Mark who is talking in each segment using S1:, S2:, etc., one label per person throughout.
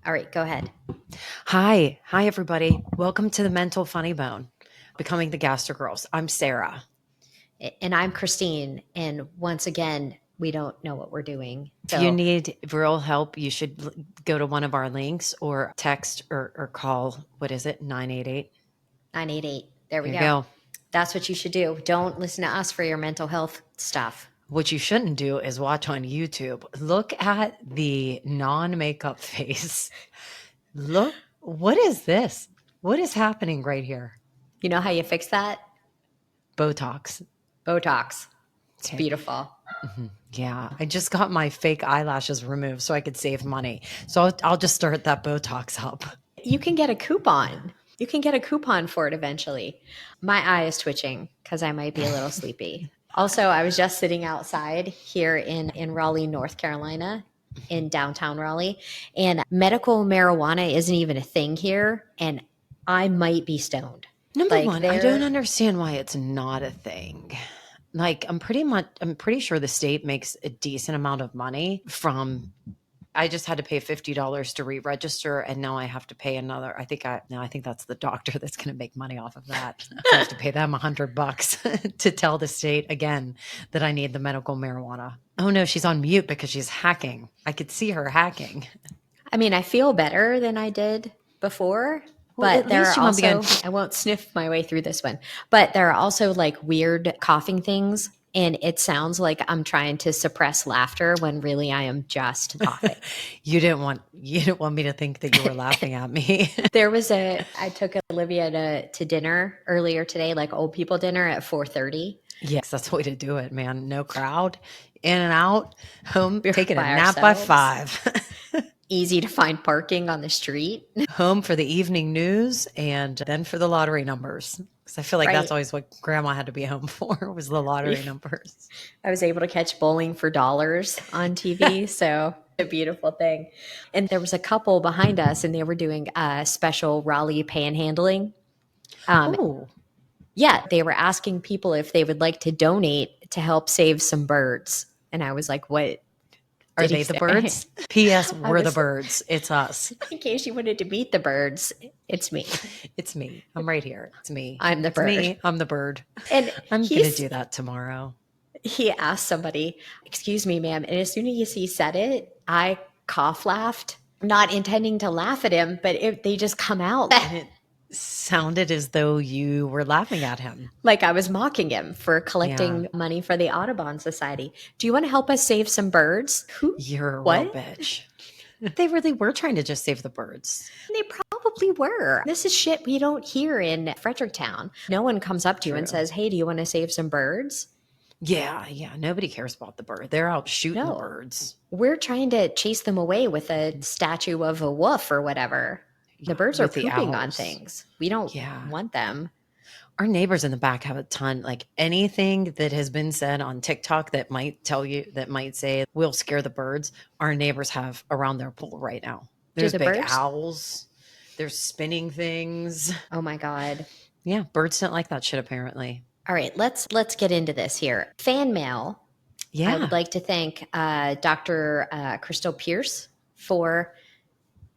S1: All right, go ahead.
S2: Hi, everybody. Welcome to the Mental Funny Bone, Becoming the Gaster Girls. I'm Sarah.
S1: And I'm Christine. And once again, we don't know what we're doing.
S2: If you
S1: So
S2: need real help, you should go to one of our links or text or call. What is it? 988.
S1: 988. There we
S2: There you
S1: go.
S2: go.
S1: That's what you should do. Don't listen to us for your mental health stuff.
S2: What you shouldn't do is watch on YouTube. Look at the non-makeup face. Look, what is this? What is happening right here?
S1: You know how you fix that?
S2: Botox.
S1: Botox. It's
S2: Okay.
S1: beautiful.
S2: Yeah, I just got my fake eyelashes removed so I could save money. So I'll just start that Botox up.
S1: You can get a coupon. You can get a coupon for it eventually. My eye is twitching because I might be a little sleepy. Also, I was just sitting outside here in Raleigh, North Carolina, in downtown Raleigh, and medical marijuana isn't even a thing here, and I might be stoned.
S2: Number
S1: Like
S2: one, I don't
S1: there,
S2: understand why it's not a thing. Like I'm pretty sure the state makes a decent amount of money from. I just had to pay $50 to re-register, and now I have to pay another. I think that's the doctor that's going to make money off of that. I have to pay them $100 to tell the state again that I need the medical marijuana. Oh no, she's on mute because she's hacking. I could see her hacking.
S1: I mean, I feel better than I did before,
S2: Well,
S1: but
S2: at
S1: there
S2: least
S1: are
S2: you won't be going.
S1: also, I won't sniff my way through this one, but there are also like weird coughing things. And it sounds like I'm trying to suppress laughter when really I am just coughing.
S2: You didn't want me to think that you were laughing at me.
S1: I took Olivia to dinner earlier today, like old people dinner at 4:30.
S2: Yes, that's the way to do it, man. No crowd, in and out, home,
S1: We were
S2: taking a
S1: by
S2: nap by
S1: ourselves.
S2: 5.
S1: Easy to find parking on the street.
S2: Home for the evening news and then for the lottery numbers. Because I feel like that's
S1: Right.
S2: always what grandma had to be home for was the lottery numbers.
S1: I was able to catch Bowling for Dollars on TV. So a beautiful thing. And there was a couple behind us and they were doing a special Raleigh panhandling. Um,
S2: Oh,
S1: yeah, they were asking people if they would like to donate to help save some birds. And I was like, what
S2: are
S1: did he
S2: they the
S1: say?
S2: birds? P.S.
S1: I
S2: We're the
S1: was,
S2: birds. It's us.
S1: in case you wanted to meet the birds, it's me.
S2: It's me. I'm right here. It's me.
S1: I'm the
S2: It's
S1: bird.
S2: me. I'm the bird.
S1: And
S2: I'm going to do that tomorrow.
S1: he asked somebody, "Excuse me, ma'am." And as soon as he said it, I cough laughed, not intending to laugh at him, but they just come out.
S2: And it sounded as though you were laughing at him.
S1: Like I was mocking him for collecting
S2: Yeah.
S1: money for the Audubon Society. Do you want to help us save some birds? Who?
S2: You're a real
S1: What?
S2: bitch. They really were trying to just save the birds.
S1: They probably were. This is shit we don't hear in Fredericktown. No one comes up to you and
S2: True.
S1: says, "Hey, do you want to save some birds?"
S2: Yeah. Nobody cares about the bird. They're out shooting the
S1: No.
S2: birds.
S1: We're trying to chase them away with a statue of a wolf or whatever. The birds are
S2: With the
S1: pooping on
S2: owls.
S1: things. We don't
S2: Yeah.
S1: want them.
S2: Our neighbors in the back have a ton, like anything that has been said on TikTok that might say will scare the birds. Our neighbors have around their pool right now. There's
S1: the
S2: big
S1: birds?
S2: owls. There's spinning things.
S1: Oh my God.
S2: Yeah. Birds don't like that shit apparently.
S1: All right, let's get into this here. Fan mail.
S2: Yeah.
S1: I would like to thank Dr. Crystal Pierce for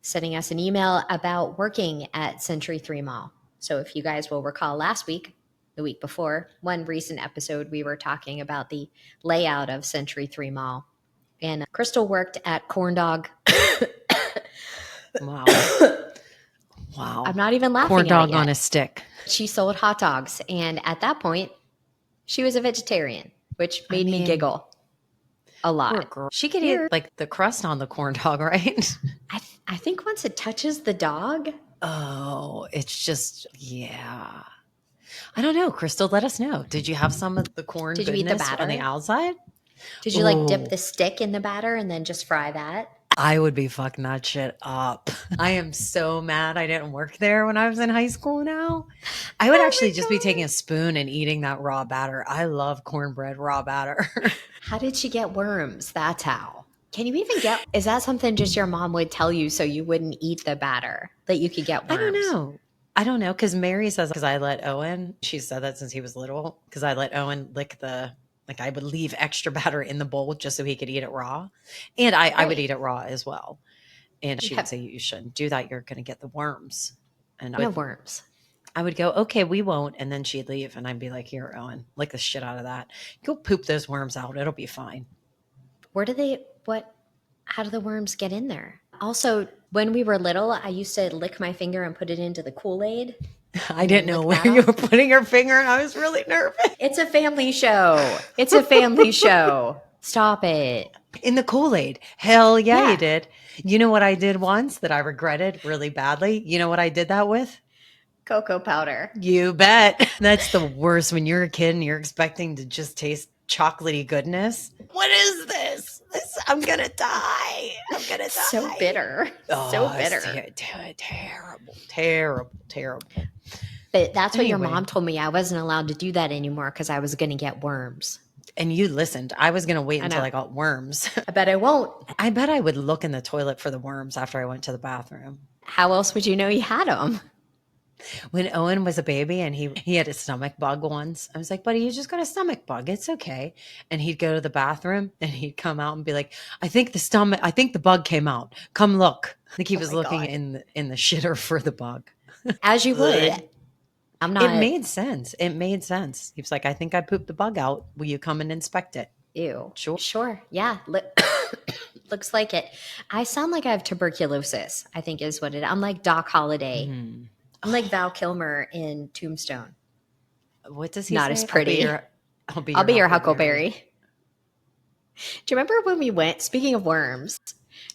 S1: sending us an email about working at Century 3 Mall. So if you guys will recall last week, the week before, one recent episode, we were talking about the layout of Century 3 Mall. And Crystal worked at Corn Dog.
S2: Wow. Wow.
S1: I'm not even laughing
S2: Corn
S1: at
S2: dog
S1: it yet.
S2: on a stick.
S1: She sold hot dogs. And at that point, she was a vegetarian, which made me giggle a
S2: Poor
S1: lot.
S2: girl. She could eat like the crust on the corn dog, right?
S1: I think once it touches the dog,
S2: Oh, it's just, yeah. I don't know. Crystal, let us know. Did you have some of the corn
S1: Did you eat the
S2: goodness on the
S1: batter?
S2: outside?
S1: did you like dip
S2: Ooh.
S1: the stick in the batter and then just fry that?
S2: I would be fucking that shit up. I am so mad I didn't work there when I was in high school now. I would actually just be taking a spoon and eating that raw batter. I love cornbread raw batter.
S1: How did she get worms? That's how. Can you even get, is that something just your mom would tell you so you wouldn't eat the batter, that you could get worms?
S2: I don't know. Because Mary says, because I let Owen, she said that since he was little, because I let Owen lick like I would leave extra batter in the bowl just so he could eat it raw. And I would
S1: Right.
S2: eat it raw as well. And she
S1: Yeah.
S2: would say, you shouldn't do that. You're going to get the worms. And
S1: No worms.
S2: I would go, okay, we won't. And then she'd leave. And I'd be like, here, Owen, lick the shit out of that. Go poop those worms out. It'll be fine.
S1: How do the worms get in there? Also, when we were little, I used to lick my finger and put it into the Kool-Aid.
S2: I didn't know
S1: lick
S2: where
S1: that
S2: you
S1: off.
S2: were putting your finger, and I was really nervous.
S1: It's a family show. It's a family show. Stop it.
S2: In the Kool-Aid. Hell yeah,
S1: Yeah.
S2: you did. You know what I did once that I regretted really badly? You know what I did that with?
S1: Cocoa powder.
S2: You bet. That's the worst when you're a kid and you're expecting to just taste chocolatey goodness. What is this? I'm going to die. I'm going to die.
S1: So bitter. So bitter.
S2: Terrible, terrible, terrible.
S1: But that's what your
S2: Anyway.
S1: mom told me. I wasn't allowed to do that anymore because I was going to get worms.
S2: And you listened. I was going to wait
S1: I
S2: until
S1: know.
S2: I got worms.
S1: I bet I won't.
S2: I bet I would look in the toilet for the worms after I went to the bathroom.
S1: How else would you know you had them?
S2: When Owen was a baby and he had a stomach bug once, I was like, buddy, you just got a stomach bug. It's okay. And he'd go to the bathroom and he'd come out and be like, I think the bug came out. Come look. I think he was
S1: my
S2: looking
S1: God.
S2: in the shitter for the bug.
S1: As you would. I'm not.
S2: It made sense. It made sense. He was like, I think I pooped the bug out. Will you come and inspect it?
S1: Ew.
S2: Sure.
S1: Sure. Yeah. Looks like it. I sound like I have tuberculosis, I think is what it. I'm like Doc Holliday.
S2: Mhm.
S1: I'm like Val Kilmer in Tombstone.
S2: What does he
S1: Not
S2: say?
S1: as pretty.
S2: I'll be
S1: I'll be your Huckleberry. Do you remember when we went, speaking of worms,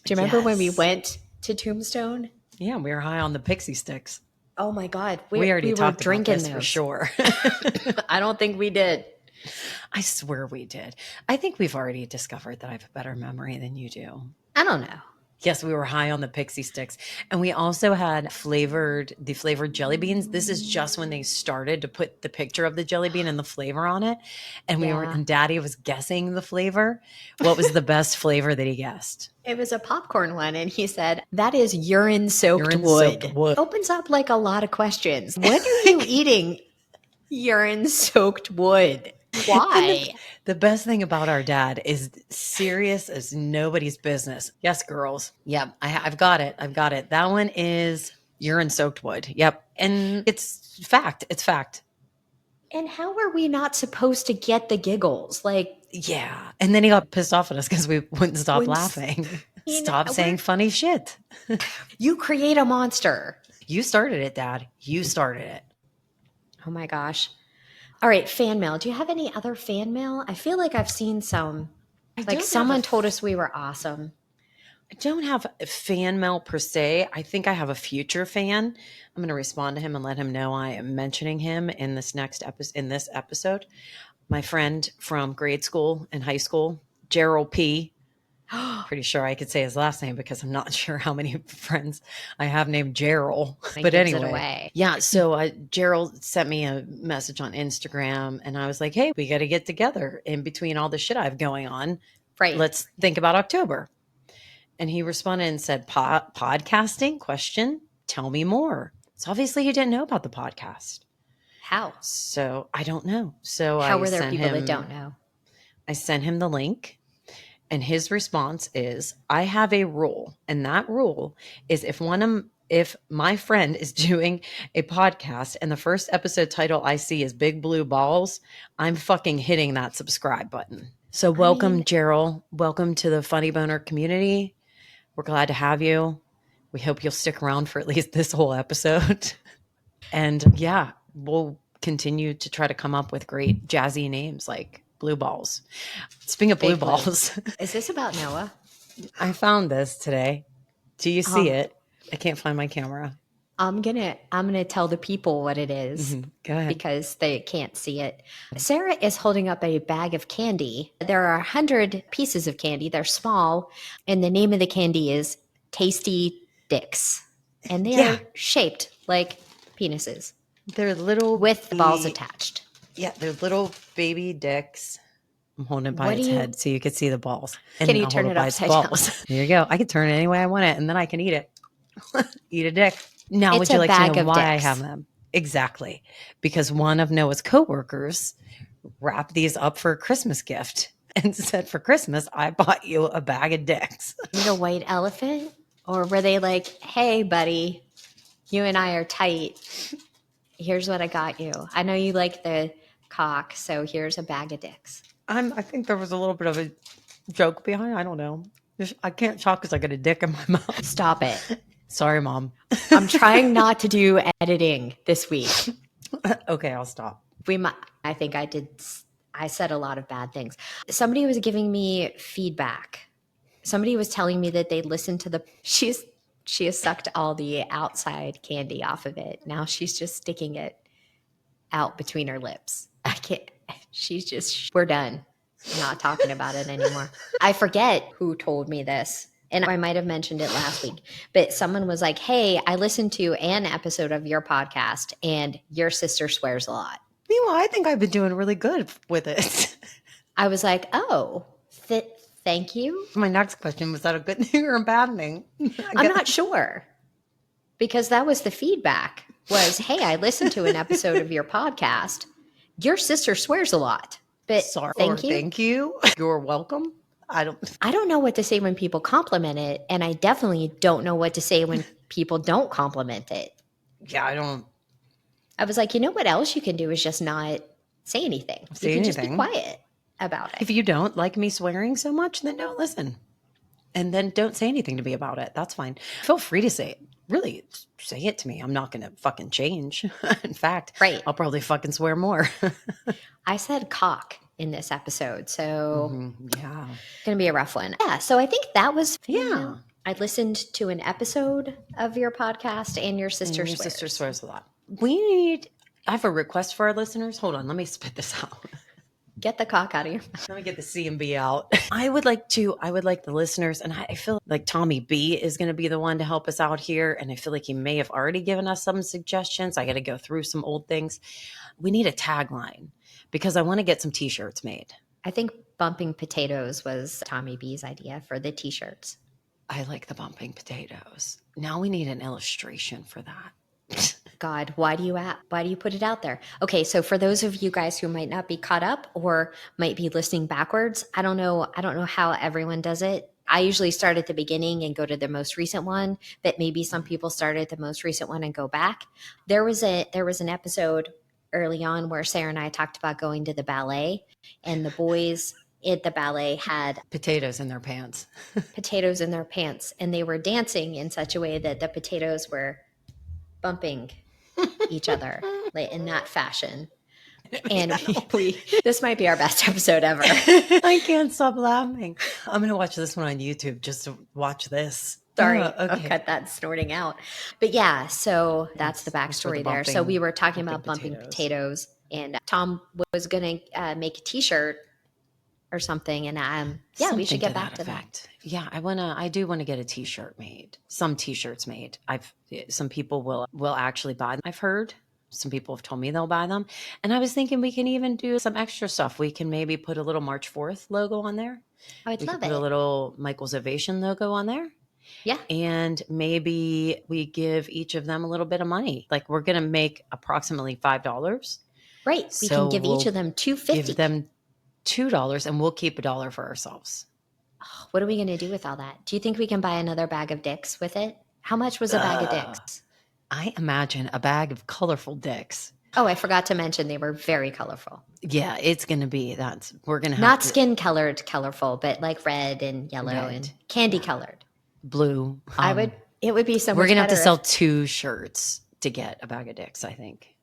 S1: do you remember when we
S2: Yes.
S1: went to Tombstone?
S2: Yeah, we were high on the pixie sticks.
S1: Oh my God.
S2: We already
S1: were
S2: talked
S1: drinking
S2: about this for
S1: those.
S2: sure.
S1: I don't think we did.
S2: I swear we did. I think we've already discovered that I have a better memory than you do.
S1: I don't know.
S2: Yes, we were high on the pixie sticks. And we also had the flavored jelly beans. This is just when they started to put the picture of the jelly bean and the flavor on it. And
S1: Yeah.
S2: and Daddy was guessing the flavor. What was the best flavor that he guessed?
S1: It was a popcorn one, and he said, that is urine-soaked wood.
S2: Urine-soaked wood.
S1: Opens up like a lot of questions. When are you eating urine-soaked wood? Why?
S2: The best thing about our dad is serious as nobody's business. Yes, girls. Yep, I've got it. I've got it. That one is urine-soaked wood. Yep. And it's fact. It's fact.
S1: And how are we not supposed to get the giggles? Like,
S2: Yeah. And then he got pissed off at us because we wouldn't stop
S1: Wouldn't
S2: laughing.
S1: you know,
S2: Stop saying
S1: we're-
S2: funny shit.
S1: you create a monster.
S2: You started it, Dad. You started it.
S1: Oh my gosh. All right, fan mail. Do you have any other fan mail? I feel like I've seen some. Like someone told us we were awesome.
S2: I don't have a fan mail per se. I think I have a future fan. I'm going to respond to him and let him know I am mentioning him in this episode. My friend from grade school and high school, Gerald P. Pretty sure I could say his last name because I'm not sure how many friends I have named Gerald.
S1: That
S2: But
S1: gives it
S2: anyway,
S1: away.
S2: yeah. So Gerald sent me a message on Instagram, and I was like, "Hey, we got to get together in between all the shit I have going on.
S1: Right.
S2: Let's think about October." And he responded and said, "Podcasting? Question? Tell me more." So obviously he didn't know about the podcast.
S1: How?
S2: So I don't know. So
S1: How
S2: I
S1: are there
S2: sent
S1: people
S2: him,
S1: that don't know?
S2: I sent him the link. And his response is, I have a rule. And that rule is if my friend is doing a podcast and the first episode title I see is Big Blue Balls, I'm fucking hitting that subscribe button. So welcome, Gerald. Welcome to the Funny Boner community. We're glad to have you. We hope you'll stick around for at least this whole episode. And yeah, we'll continue to try to come up with great jazzy names like Blue Balls. Speaking of blue
S1: Big Blue.
S2: balls,
S1: Is this about Noah?
S2: I found this today. Do you see
S1: Um,
S2: it? I can't find my camera.
S1: I'm gonna tell the people what it is.
S2: Go ahead.
S1: Because they can't see it. Sarah is holding up a bag of candy. There are 100 pieces of candy. They're small, and the name of the candy is Tasty Dicks. And they
S2: Yeah.
S1: are shaped like penises
S2: They're little
S1: with balls
S2: baby-
S1: attached.
S2: Yeah, they're little baby dicks. I'm holding it by
S1: What do
S2: its
S1: you-
S2: head so you can see the balls.
S1: Can you
S2: I'll
S1: turn
S2: hold
S1: it
S2: by its
S1: upside down?
S2: balls. There you go. I can turn it any way I want it, and then I can eat it. Eat a dick. Now,
S1: It's
S2: would you
S1: a
S2: like to
S1: bag
S2: know
S1: of
S2: why
S1: dicks.
S2: I have them? Exactly. Because one of Noah's coworkers wrapped these up for a Christmas gift and said, for Christmas, I bought you a bag of dicks.
S1: Need a white elephant? Or were they like, hey, buddy, you and I are tight. Here's what I got you. I know you like the cock, so here's a bag of dicks.
S2: I think there was a little bit of a joke behind it. I don't know. I can't talk because I got a dick in my mouth.
S1: Stop it.
S2: Sorry, Mom.
S1: I'm trying not to do editing this week.
S2: Okay, I'll stop.
S1: I think I said a lot of bad things. Somebody was giving me feedback. Somebody was telling me that they listened to she has sucked all the outside candy off of it. Now she's just sticking it out between her lips. I can't, we're done. Not talking about it anymore. I forget who told me this. And I might have mentioned it last week, but someone was like, hey, I listened to an episode of your podcast and your sister swears a lot.
S2: Meanwhile, I think I've been doing really good with it.
S1: I was like, oh, thank you.
S2: My next question, was that a good thing or a bad thing?
S1: I'm not sure, because that was the feedback was, hey, I listened to an episode of your podcast. Your sister swears a lot, but
S2: Sorry,
S1: thank you.
S2: Thank you. You're welcome. I
S1: don't know what to say when people compliment it, and I definitely don't know what to say when people don't compliment it.
S2: Yeah,
S1: I was like, you know what else you can do is just not say anything. You can just be quiet about it.
S2: If you don't like me swearing so much, then don't listen. And then don't say anything to me about it. That's fine. Feel free to say it. Really, say it to me. I'm not going to fucking change. In fact,
S1: right.
S2: I'll probably fucking swear more.
S1: I said cock in this episode, so
S2: yeah,
S1: gonna be a rough one. Yeah, so I think that was I listened to an episode of your podcast, and your sister
S2: swears a lot. I have a request for our listeners. Hold on, let me spit this out.
S1: Get the cock out of your mouth.
S2: Let me get the C&B out. I would like the listeners, and I feel like Tommy B is going to be the one to help us out here, and I feel like he may have already given us some suggestions. I got to go through some old things. We need a tagline, because I want to get some t-shirts made.
S1: I think bumping potatoes was Tommy B's idea for the t-shirts.
S2: I like the bumping potatoes. Now we need an illustration for that.
S1: God, why do you put it out there? Okay, so for those of you guys who might not be caught up or might be listening backwards, I don't know how everyone does it. I usually start at the beginning and go to the most recent one, but maybe some people start at the most recent one and go back. There was an episode early on where Sarah and I talked about going to the ballet, and the boys at the ballet had
S2: potatoes in their pants.
S1: And they were dancing in such a way that the potatoes were bumping each other in that fashion. And this might be our best episode ever.
S2: I can't stop laughing. I'm going to watch this one on YouTube just to watch this.
S1: Sorry, okay. I'll cut that snorting out. But yeah, so that's the backstory there. So we were talking about bumping potatoes, and Tom was going to make a t-shirt or something. And we should get back to that.
S2: Yeah, I do want to get a t-shirt made. Some t-shirts made. Some people will actually buy them. I've heard some people have told me they'll buy them. And I was thinking we can even do some extra stuff. We can maybe put a little March 4th logo on there.
S1: I would love it.
S2: Put a little Michael's Ovation logo on there.
S1: Yeah.
S2: And maybe we give each of them a little bit of money. Like, we're going to make approximately $5.
S1: Right. We can give each of them $2.50.
S2: Give them $2 and we'll keep $1 for ourselves.
S1: Oh, what are we going to do with all that? Do you think we can buy another bag of dicks with it? How much was a bag of dicks?
S2: I imagine a bag of colorful dicks.
S1: Oh, I forgot to mention they were very colorful.
S2: Yeah, it's going to be we're going to have
S1: not skin colored colorful, but like red and yellow and candy colored.
S2: Blue.
S1: It would be so much better.
S2: We're going to have to sell 2 shirts to get a bag of dicks, I think.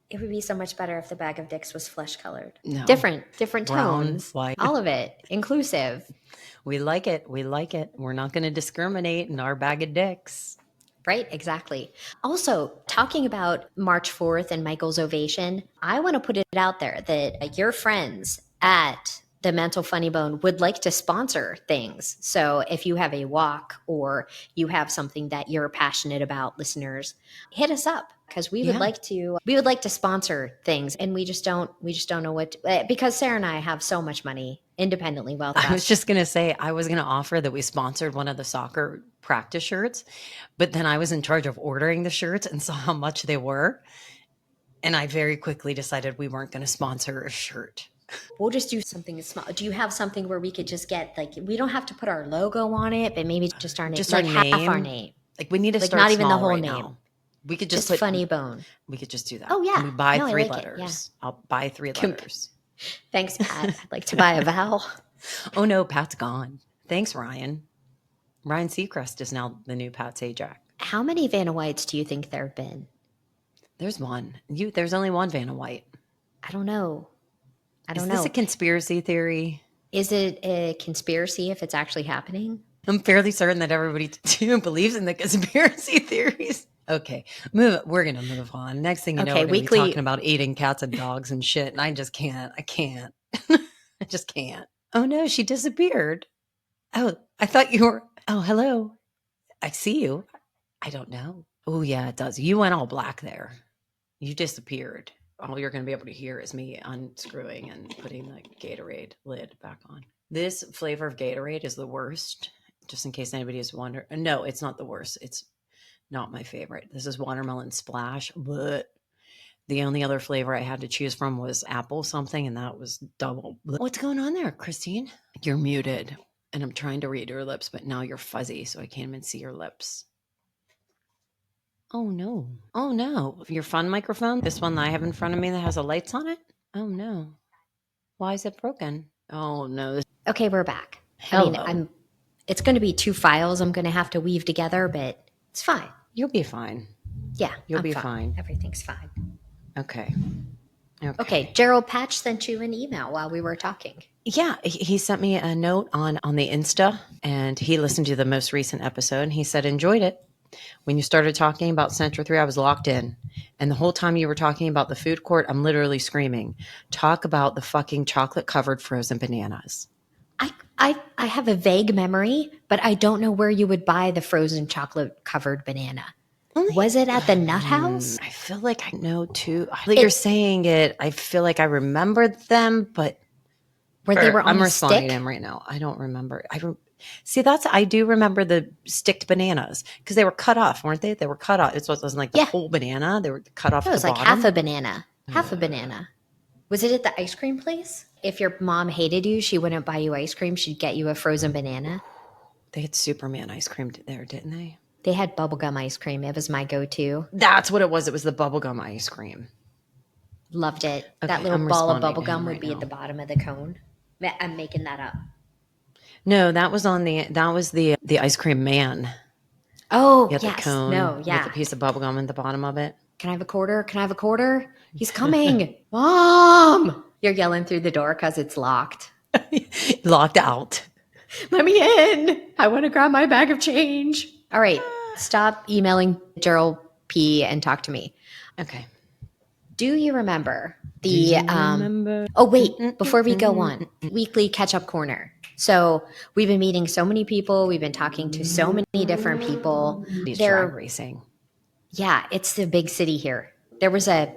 S1: It would be so much better if the bag of dicks was flesh colored.
S2: No.
S1: Different
S2: Brown,
S1: tones.
S2: white.
S1: All of it. Inclusive.
S2: We like it. We're not going to discriminate in our bag of dicks.
S1: Right, exactly. Also, talking about March 4th and Michael's Ovation, I want to put it out there that your friends at the Mental Funny Bone would like to sponsor things. So if you have a walk or you have something that you're passionate about, listeners, hit us up, because we would like to sponsor things, and we just don't know what to, because Sarah and I have so much money independently. Well,
S2: I was just going to say, I was going to offer that we sponsored one of the soccer practice shirts, but then I was in charge of ordering the shirts and saw how much they were. And I very quickly decided we weren't going to sponsor a shirt.
S1: We'll just do something small. Do you have something where we could just get like we don't have to put our logo on it, but maybe just our name,
S2: Just
S1: like
S2: our
S1: half our
S2: name.
S1: name,
S2: Like we need to
S1: like
S2: start
S1: not even the
S2: small
S1: whole
S2: right
S1: name,
S2: now. We could just
S1: just
S2: put
S1: funny bone.
S2: we could just do that.
S1: Oh
S2: And
S1: yeah,
S2: we buy
S1: no, I
S2: 3
S1: like it. Yeah,
S2: letters. I'll buy 3 letters.
S1: thanks, Pat. I'd like to buy a vowel.
S2: Oh no, Pat's gone. Thanks, Ryan. Ryan Seacrest is now the new Pat Sajak.
S1: How many Vanna Whites do you think there have been?
S2: There's one. There's only one Vanna White.
S1: I don't know. I don't
S2: Is
S1: know.
S2: this a conspiracy theory?
S1: Is it a conspiracy if it's actually happening?
S2: I'm fairly certain that everybody too believes in the conspiracy theories. Okay, we're gonna move on. Next thing you know,
S1: Okay,
S2: we're gonna be
S1: weekly-
S2: talking about eating cats and dogs and shit, and I just can't. I can't. I just can't. Oh no, she disappeared. Oh, I thought you were. Oh, hello. I see you. I don't know. Oh yeah, it does. You went all black there. You disappeared. All you're going to be able to hear is me unscrewing and putting the Gatorade lid back on. This flavor of Gatorade is the worst, just in case anybody is wondering. No, it's not the worst. It's not my favorite. This is watermelon splash, but the only other flavor I had to choose from was apple something, and that was double. What's going on there, Christine? You're muted, and I'm trying to read your lips, but now you're fuzzy, so I can't even see your lips. Oh no. Oh no. Your fun microphone, this one that I have in front of me that has the lights on it? Oh no. Why is it broken? Oh no.
S1: Okay, we're back.
S2: Hello.
S1: I mean, it's going to be 2 files I'm going to have to weave together, but it's fine.
S2: You'll be fine.
S1: Yeah,
S2: You'll
S1: I'm
S2: be fine.
S1: Everything's fine.
S2: Okay.
S1: Okay, Gerald Patch sent you an email while we were talking.
S2: Yeah, he sent me a note on the Insta, and he listened to the most recent episode, and he said enjoyed it. When you started talking about Central 3, I was locked in. And the whole time you were talking about the food court, I'm literally screaming, talk about the fucking chocolate covered frozen bananas.
S1: I have a vague memory, but I don't know where you would buy the frozen chocolate covered banana. Was it at the Nut House?
S2: I feel like I know too. You're saying it. I feel like I remembered them, but
S1: Where they were on
S2: I'm
S1: a
S2: responding
S1: stick?
S2: to him right now. I don't remember. See, I do remember the sticked bananas because they were cut off, weren't they? They were cut off. It wasn't like the whole banana. They were cut off.
S1: It was
S2: the
S1: like
S2: bottom.
S1: half a banana. Half a banana. Was it at the ice cream place? If your mom hated you, she wouldn't buy you ice cream. She'd get you a frozen banana.
S2: They had Superman ice cream there, didn't they?
S1: They had bubblegum ice cream. It was my go-to.
S2: That's what it was. It was the bubblegum ice cream.
S1: Loved it.
S2: Okay,
S1: That little
S2: I'm
S1: ball of
S2: responding to
S1: bubblegum
S2: him
S1: would
S2: right
S1: be
S2: now.
S1: at the bottom of the cone. I'm making that up.
S2: No, that was the ice cream man.
S1: Oh,
S2: He had
S1: yes.
S2: the cone
S1: No, yeah.
S2: with a piece of bubblegum in the bottom of it.
S1: Can I have a quarter? Can I have a quarter? He's coming. Mom! You're yelling through the door because it's locked.
S2: Locked out.
S1: Let me in. I want to grab my bag of change. All right. Stop emailing Gerald P. and talk to me.
S2: Okay.
S1: Do you remember
S2: remember?
S1: Oh, wait. Before we go on, weekly catch up corner. So we've been meeting so many people. We've been talking to so many different people.
S2: He's drag racing.
S1: Yeah, it's the big city here. There was a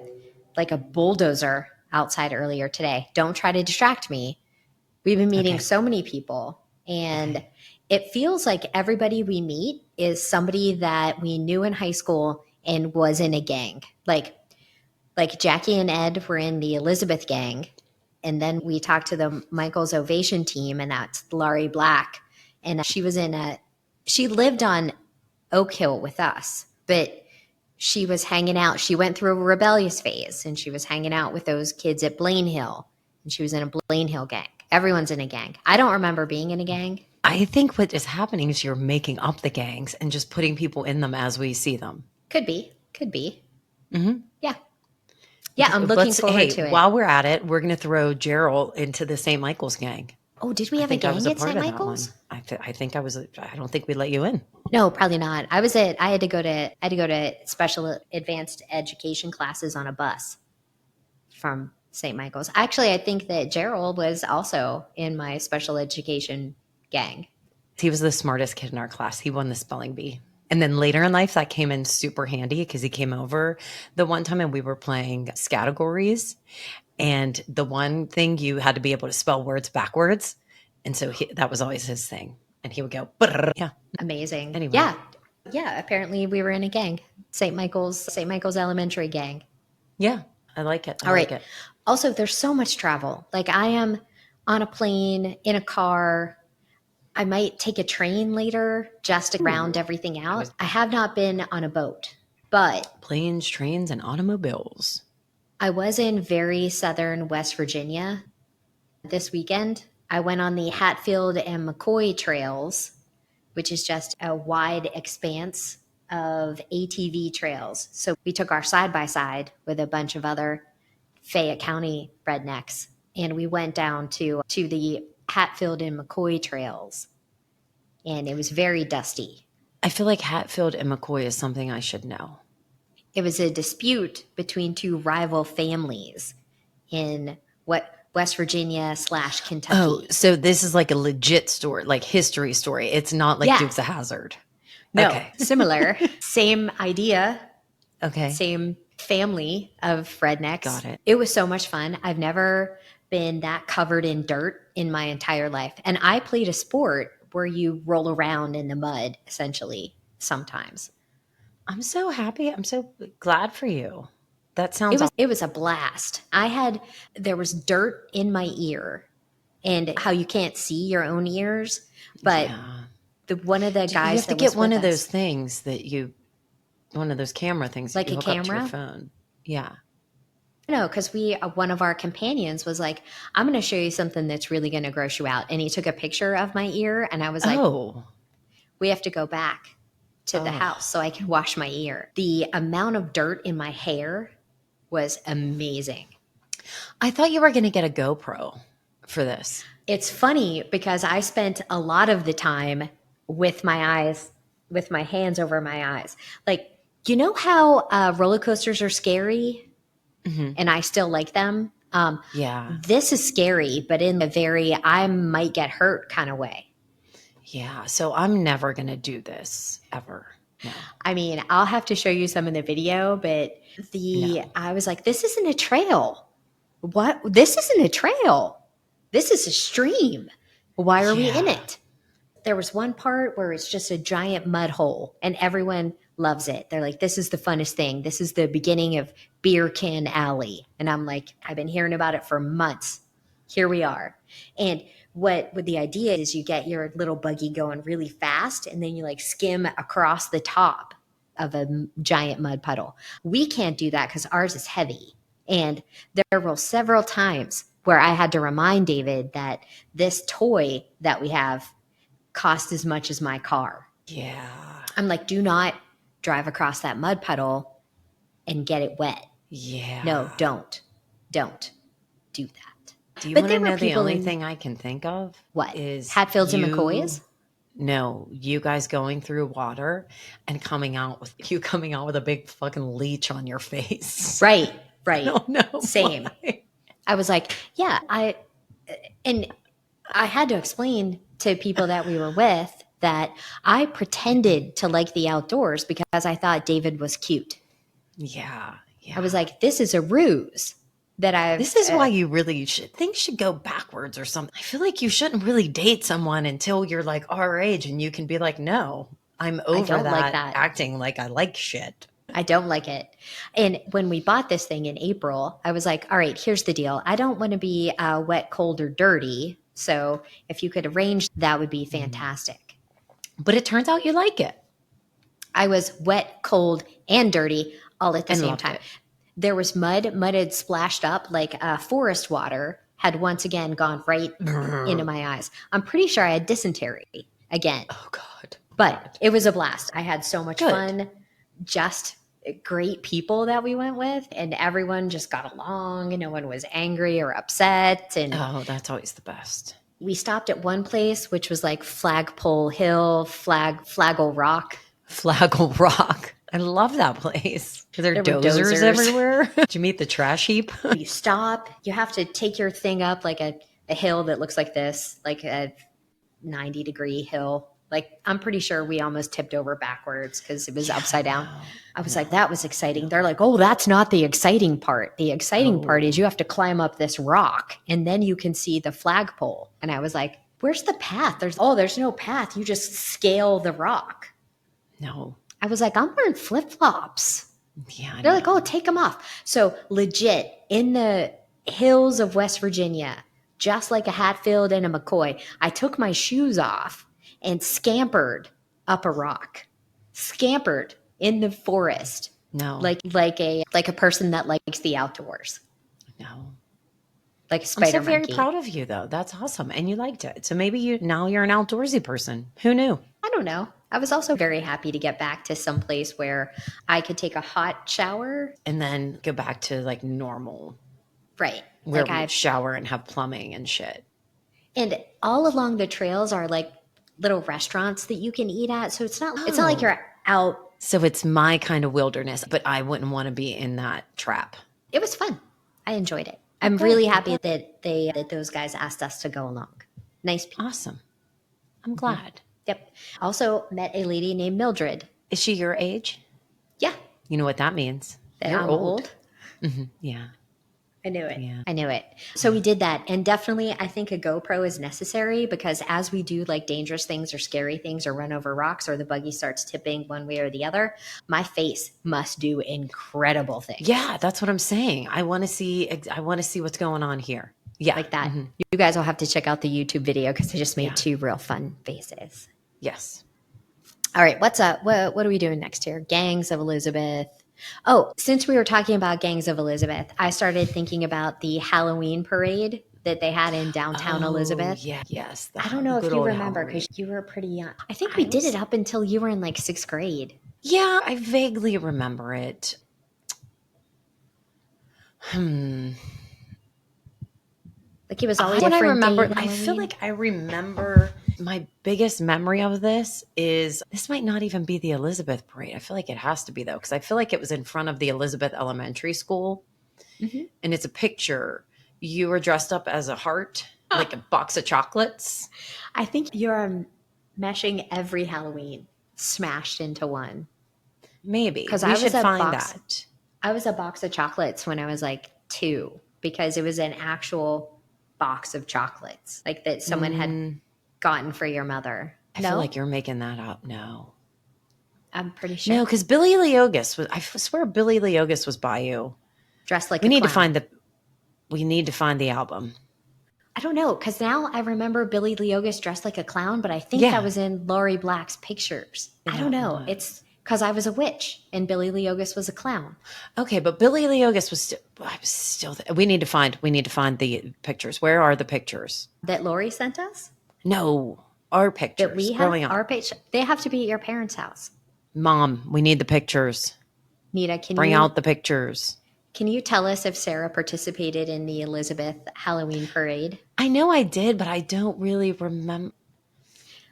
S1: bulldozer outside earlier today. Don't try to distract me. We've been meeting so many people, and it feels like everybody we meet is somebody that we knew in high school and was in a gang. Like Jackie and Ed were in the Elizabeth gang, and then we talked to the Michael's Ovation team, and that's Laurie Black, and she lived on Oak Hill with us, but she was hanging out. She went through a rebellious phase, and she was hanging out with those kids at Blaine Hill, and she was in a Blaine Hill gang. Everyone's in a gang. I don't remember being in a gang.
S2: I think what is happening is you're making up the gangs and just putting people in them as we see them.
S1: Could be.
S2: Mm-hmm.
S1: Yeah, I'm looking forward to it.
S2: While we're at it, we're going to throw Gerald into the St. Michael's gang.
S1: Oh, did we have a gang at St. Michael's?
S2: I think I was. I don't think we let you in.
S1: No, probably not. I had to go to special advanced education classes on a bus from St. Michael's. Actually, I think that Gerald was also in my special education gang.
S2: He was the smartest kid in our class. He won the spelling bee. And then later in life, that came in super handy because he came over the one time and we were playing categories. And the one thing you had to be able to spell words backwards. And so that was always his thing. And he would go, brrr. Yeah.
S1: Amazing.
S2: Anyway.
S1: Yeah. Apparently we were in a gang. St. Michael's Elementary gang.
S2: Yeah. I like it. I
S1: All
S2: like
S1: right.
S2: it.
S1: Also, there's so much travel. Like I am on a plane, in a car. I might take a train later just to round
S2: Ooh,
S1: everything
S2: I
S1: out.
S2: was
S1: I have not been on a boat, but
S2: planes, trains, and automobiles.
S1: I was in very southern West Virginia this weekend. I went on the Hatfield and McCoy trails, which is just a wide expanse of ATV trails. So we took our side by side with a bunch of other Fayette County rednecks, and we went down to the Hatfield and McCoy trails, and it was very dusty.
S2: I feel like Hatfield and McCoy is something I should know.
S1: It was a dispute between two rival families in what West Virginia slash Kentucky.
S2: Oh, so this is like a legit story, like history story. It's not like
S1: Yeah.
S2: Dukes of Hazzard.
S1: No,
S2: Okay.
S1: similar, same idea,
S2: Okay.
S1: same family of rednecks.
S2: Got it.
S1: It was so much fun. I've never been that covered in dirt in my entire life. And I played a sport where you roll around in the mud, essentially, sometimes.
S2: I'm so happy. I'm so glad for you. That sounds
S1: It was a blast. There was dirt in my ear, and how you can't see your own ears, but
S2: yeah.
S1: one of the
S2: You
S1: guys
S2: have to
S1: that
S2: get
S1: was
S2: one
S1: with
S2: of
S1: us-
S2: those things one of those camera things that
S1: Like
S2: you
S1: a
S2: hook up to your
S1: camera?
S2: phone. Yeah.
S1: No, because one of our companions was like, "I'm going to show you something that's really going to gross you out," and he took a picture of my ear, and I was like,
S2: Oh.
S1: "We have to go back to the
S2: Oh.
S1: house so I can wash my ear." The amount of dirt in my hair was amazing.
S2: I thought you were going to get a GoPro for this.
S1: It's funny because I spent a lot of the time with my hands over my eyes. Like, you know how roller coasters are scary
S2: Mm-hmm.
S1: and I still like them?
S2: Yeah.
S1: This is scary, but in a very I might get hurt kind of way.
S2: Yeah. So I'm never going to do this ever. No.
S1: I mean, I'll have to show you some in the video, but
S2: No.
S1: I was like, this isn't a trail. What? This isn't a trail. This is a stream. Why are we in
S2: Yeah.
S1: it? There was one part where it's just a giant mud hole and everyone loves it. They're like, this is the funnest thing. This is the beginning of Beer Can Alley. And I'm like, I've been hearing about it for months. Here we are. And what the idea is, you get your little buggy going really fast and then you like skim across the top of a giant mud puddle. We can't do that because ours is heavy. And there were several times where I had to remind David that this toy that we have cost as much as my car.
S2: Yeah.
S1: I'm like, do not drive across that mud puddle and get it wet.
S2: Yeah.
S1: No, don't do that.
S2: Do you
S1: But
S2: want
S1: there
S2: to
S1: were
S2: know the
S1: people
S2: only
S1: in-
S2: thing I can think of?
S1: What?
S2: Is
S1: Hatfields and
S2: you-
S1: McCoys?
S2: No, you guys going through water and coming out with a big fucking leech on your face.
S1: Right.
S2: No, no.
S1: Same.
S2: Why?
S1: I was like, yeah, and I had to explain to people that we were with that I pretended to like the outdoors because I thought David was cute.
S2: Yeah. Yeah.
S1: I was like, this is a ruse that I've.
S2: This is why you really things should go backwards or something. I feel like you shouldn't really date someone until you're like our age and you can be like, no, I'm over
S1: don't like that.
S2: acting like I like shit.
S1: I don't like it. And when we bought this thing in April, I was like, all right, here's the deal. I don't want to be wet, cold, or dirty. So if you could arrange, that would be fantastic.
S2: But it turns out you like it.
S1: I was wet, cold, and dirty all at the
S2: And
S1: same
S2: loved
S1: time.
S2: it.
S1: There was mud. Mud had splashed up like forest water had once again gone right into my eyes. I'm pretty sure I had dysentery again.
S2: Oh God.
S1: But it was a blast. I had so much
S2: Good.
S1: fun. Just great people that we went with, and everyone just got along, and no one was angry or upset. And
S2: Oh, that's always the best.
S1: we stopped at one place, which was like Flagpole Hill, Flaggle Rock.
S2: Flaggle Rock. I love that place. Are there
S1: There were
S2: dozers
S1: dozers.
S2: everywhere? Did you meet the trash heap?
S1: You stop, you have to take your thing up like a hill that looks like this, like a 90-degree hill. Like, I'm pretty sure we almost tipped over backwards because it was upside down. I was like, that was exciting. They're like, oh, that's not the exciting part. The exciting part is you have to climb up this rock and then you can see the flagpole. And I was like, where's the path? There's no path. You just scale the rock.
S2: No.
S1: I was like, I'm wearing flip-flops.
S2: Yeah, I
S1: They're like,
S2: know.
S1: oh, take them off. So legit in the hills of West Virginia, just like a Hatfield and a McCoy, I took my shoes off and scampered up a rock. Scampered in the forest
S2: No,
S1: like a person that likes the outdoors,
S2: no.
S1: like a
S2: I'm so
S1: spider
S2: very
S1: monkey.
S2: proud of you though. That's awesome. And you liked it. So maybe you're an outdoorsy person. Who knew?
S1: I don't know. I was also very happy to get back to some place where I could take a hot shower.
S2: And then go back to like normal
S1: Right.
S2: where
S1: Like
S2: we would
S1: I've
S2: shower and have plumbing and shit.
S1: And all along the trails are like little restaurants that you can eat at. So it's not like
S2: Oh.
S1: you're out.
S2: So it's my kind of wilderness, but I wouldn't want to be in that trap.
S1: It was fun. I enjoyed it.
S2: Oh,
S1: I'm
S2: good.
S1: really happy that those guys asked us to go along. Nice people.
S2: Awesome. I'm glad.
S1: Yep. Also met a lady named Mildred.
S2: Is she your age?
S1: Yeah.
S2: You know what that means.
S1: That
S2: You're
S1: I'm old.
S2: Yeah.
S1: I knew it.
S2: Yeah.
S1: I knew it. So we did that. And definitely, I think a GoPro is necessary because as we do like dangerous things or scary things or run over rocks or the buggy starts tipping one way or the other, my face must do incredible things.
S2: Yeah, that's what I'm saying. I want to see what's going on here. Yeah.
S1: Like that. You guys will have to check out the YouTube video because I just made
S2: Yeah.
S1: 2 real fun faces.
S2: Yes.
S1: All right, what's up? What are we doing next here? Gangs of Elizabeth. Oh, since we were talking about Gangs of Elizabeth, I started thinking about the Halloween parade that they had in downtown Elizabeth.
S2: Yeah. Yes.
S1: I don't know if you remember because you were pretty young. I think we did it up until you were in like 6th grade.
S2: Yeah, I vaguely remember it.
S1: Like it was always
S2: What I
S1: different.
S2: remember,
S1: day than
S2: I feel
S1: Halloween.
S2: like I remember my biggest memory of this might not even be the Elizabeth parade. I feel like it has to be though, because I feel like it was in front of the Elizabeth Elementary School, and it's a picture. You were dressed up as a heart, like a box of chocolates.
S1: I think you're meshing every Halloween smashed into one.
S2: Maybe
S1: 'Cause
S2: we
S1: I was
S2: should
S1: a
S2: find
S1: box-
S2: that.
S1: I was a box of chocolates when I was like 2 because it was an actual box of chocolates like that someone had gotten for your mother.
S2: I feel like you're making that up. No,
S1: I'm pretty sure.
S2: no, because Billy Leogas was. I swear Billy Leogas was by you.
S1: Dressed like
S2: We
S1: a
S2: need to
S1: clown.
S2: find the. We need to find the album.
S1: I don't know because now I remember Billy Leogas dressed like a clown, but I think
S2: Yeah.
S1: that was in Laurie Black's pictures. I don't know. It's because I was a witch and Billy Leogas was a clown.
S2: Okay, but Billy Leogas was still. We need to find the pictures. Where are the pictures?
S1: That Laurie sent us.
S2: No, our pictures.
S1: That we have
S2: growing up.
S1: our page. They have to be at your parents' house.
S2: Mom, we need the pictures.
S1: Nita, can
S2: Bring
S1: you
S2: out the pictures.
S1: Can you tell us if Sarah participated in the Elizabeth Halloween parade?
S2: I know I did, but I don't really remember.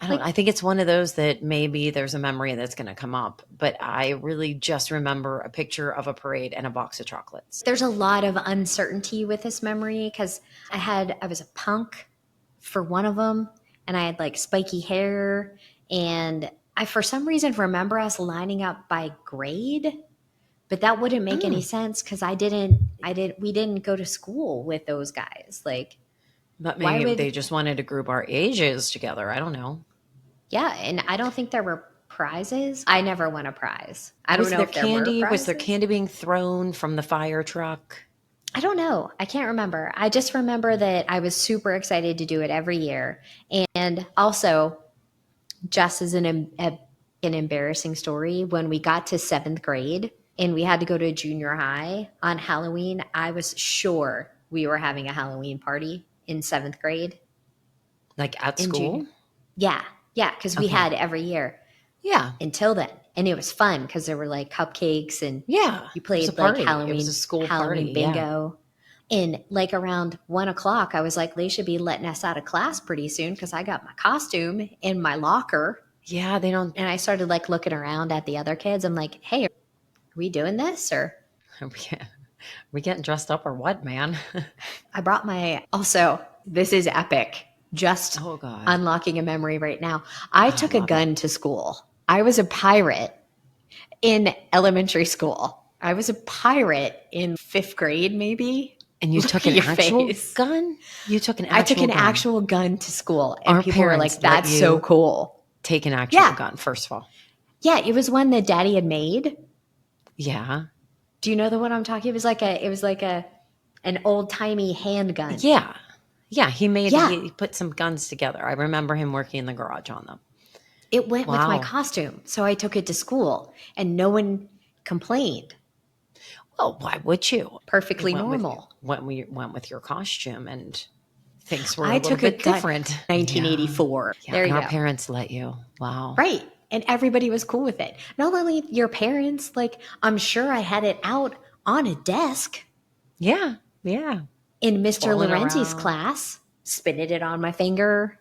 S2: I think it's one of those that maybe there's a memory that's going to come up, but I really just remember a picture of a parade and a box of chocolates.
S1: There's a lot of uncertainty with this memory because I was a punk for one of them and I had like spiky hair and I for some reason remember us lining up by grade, but that wouldn't make any sense because we didn't go to school with those guys. Like,
S2: But
S1: Why
S2: maybe
S1: would-
S2: they just wanted to group our ages together. I don't know.
S1: yeah, and I don't think there were prizes. I never won a prize. I don't
S2: Was
S1: know
S2: there
S1: if there
S2: candy?
S1: were
S2: Was there
S1: prizes.
S2: candy being thrown from the fire truck?
S1: I don't know. I can't remember. I just remember that I was super excited to do it every year. And also, just as an embarrassing story, when we got to 7th grade and we had to go to junior high on Halloween, I was sure we were having a Halloween party in 7th grade.
S2: Like at
S1: In
S2: school?
S1: junior- Yeah, because we
S2: Okay.
S1: had every year
S2: Yeah.
S1: until then. And it was fun because there were like cupcakes and
S2: Yeah.
S1: you
S2: It
S1: played
S2: was a
S1: like
S2: party.
S1: Halloween,
S2: It was a school
S1: Halloween
S2: party. Yeah.
S1: bingo. And like around 1:00, I was like, they should be letting us out of class pretty soon because I got my costume in my locker.
S2: Yeah, they don't.
S1: And I started like looking around at the other kids. I'm like, hey, are we doing this? Or
S2: We getting dressed up or what, man?
S1: I brought also, this is epic. Just
S2: Oh, God.
S1: unlocking a memory right now. I took a gun to school. I was a pirate in elementary school. I was a pirate in 5th grade, maybe.
S2: And you
S1: Look
S2: took
S1: at
S2: an
S1: your
S2: actual
S1: face.
S2: gun? You took an actual
S1: I took an
S2: gun.
S1: actual gun to school, and
S2: Our
S1: people were
S2: parents
S1: like,
S2: let
S1: "That's so
S2: you-
S1: cool."
S2: Take an actual
S1: Yeah.
S2: gun, first of all.
S1: Yeah, it was one that Daddy had made,
S2: Yeah.
S1: Do you know the one I'm talking? It was like an old timey handgun.
S2: Yeah. Yeah.
S1: Yeah.
S2: He put some guns together. I remember him working in the garage on them.
S1: It went with my
S2: Wow.
S1: costume. So I took it to school and no one complained.
S2: Well, why would you?
S1: Perfectly
S2: You
S1: normal.
S2: went with your costume and things were a
S1: I
S2: little
S1: took
S2: bit
S1: a gun
S2: different.
S1: 1984.
S2: Yeah.
S1: There
S2: And
S1: you
S2: our
S1: go.
S2: parents let you. Wow.
S1: Right. And everybody was cool with it. Not only your parents, like I'm sure I had it out on a desk
S2: Yeah. Yeah.
S1: in Mr.
S2: Twirling
S1: Lorenzi's
S2: around.
S1: class, spinning it on my finger.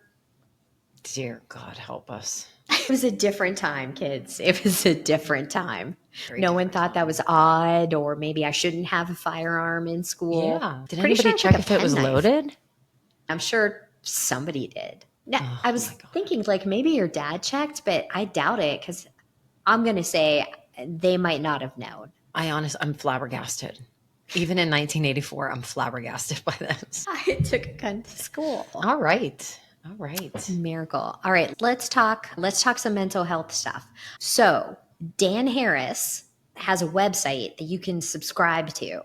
S2: Dear God, help us.
S1: It was a different time, kids. It was a different time.
S2: Very
S1: No one
S2: different
S1: thought
S2: time.
S1: that was odd, or maybe I shouldn't have a firearm in school.
S2: Yeah. Did
S1: Pretty
S2: anybody
S1: sure I
S2: check
S1: took a
S2: if it was
S1: penknife.
S2: loaded?
S1: I'm sure somebody did. Now,
S2: Oh,
S1: I was
S2: my God.
S1: thinking like maybe your dad checked, but I doubt it because I'm going to say they might not have known.
S2: I'm flabbergasted. Even in 1984, I'm flabbergasted by this.
S1: I took a gun to school.
S2: All right. All right.
S1: Miracle. All right, let's talk some mental health stuff. So, Dan Harris has a website that you can subscribe to.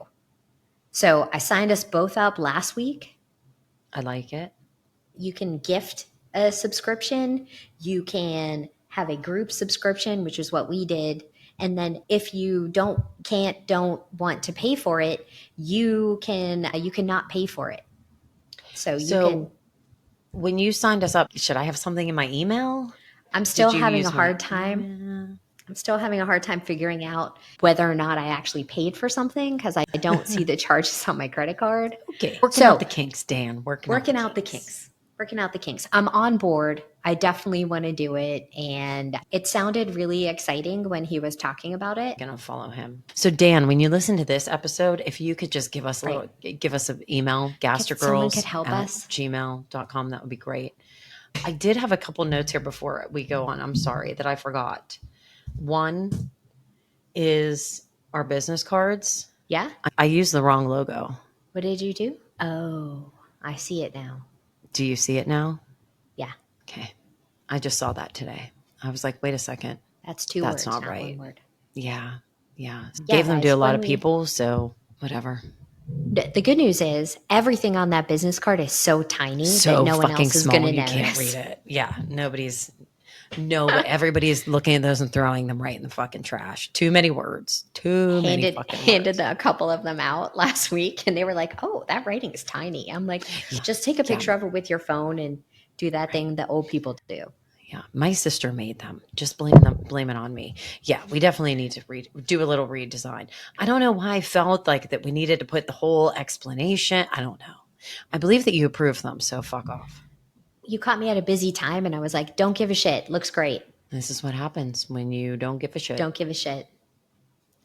S1: So, I signed us both up last week.
S2: I like it.
S1: You can gift a subscription, you can have a group subscription, which is what we did. And then if you don't want to pay for it, you can not pay for it. So you can.
S2: When you signed us up, should I have something in my email?
S1: I'm still
S2: Did you
S1: having
S2: use
S1: a
S2: my
S1: hard time.
S2: email?
S1: I'm still having a hard time figuring out whether or not I actually paid for something because I don't see the charges on my credit card.
S2: Okay. Working
S1: So-
S2: out the kinks, Dan. Working
S1: out the kinks. Working out the kinks. I'm on board. I definitely want to do it. And it sounded really exciting when he was talking about it.
S2: Gonna follow him. So Dan, when you listen to this episode, if you could just give us
S1: Right.
S2: give us an email,
S1: someone could
S2: gastergirls
S1: help
S2: at
S1: us.
S2: gmail.com, that would be great. I did have a couple notes here before we go on. I'm sorry that I forgot. One is our business cards.
S1: Yeah?
S2: I used the wrong logo.
S1: What did you do? Oh, I see it now.
S2: Do you see it now?
S1: Yeah.
S2: Okay. I just saw that today. I was like, wait a second.
S1: That's two
S2: That's
S1: words,
S2: not
S1: not
S2: right.
S1: one word.
S2: Yeah. Yeah.
S1: Yeah,
S2: Gave them to
S1: guys,
S2: a lot
S1: when
S2: of people. So whatever.
S1: The good news is everything on that business card is so tiny
S2: So
S1: that no one
S2: fucking
S1: else is
S2: small
S1: going to
S2: you
S1: notice.
S2: can't read it. Yeah. Everybody's looking at those and throwing them right in the fucking trash. Too many words. Too many fucking
S1: Handed
S2: words.
S1: a couple of them out last week, and they were like, "Oh, that writing is tiny." I'm like, just take a picture of it with your phone and do that thing that old people do.
S2: Yeah, my sister made them. Just blame it on me. Yeah, we definitely need to do a little redesign. I don't know why I felt like that we needed to put the whole explanation. I don't know. I believe that you approved them, so fuck off.
S1: You caught me at a busy time, and I was like, "Don't give a shit. Looks great.
S2: This is what happens when you don't give a shit.
S1: Don't give a shit."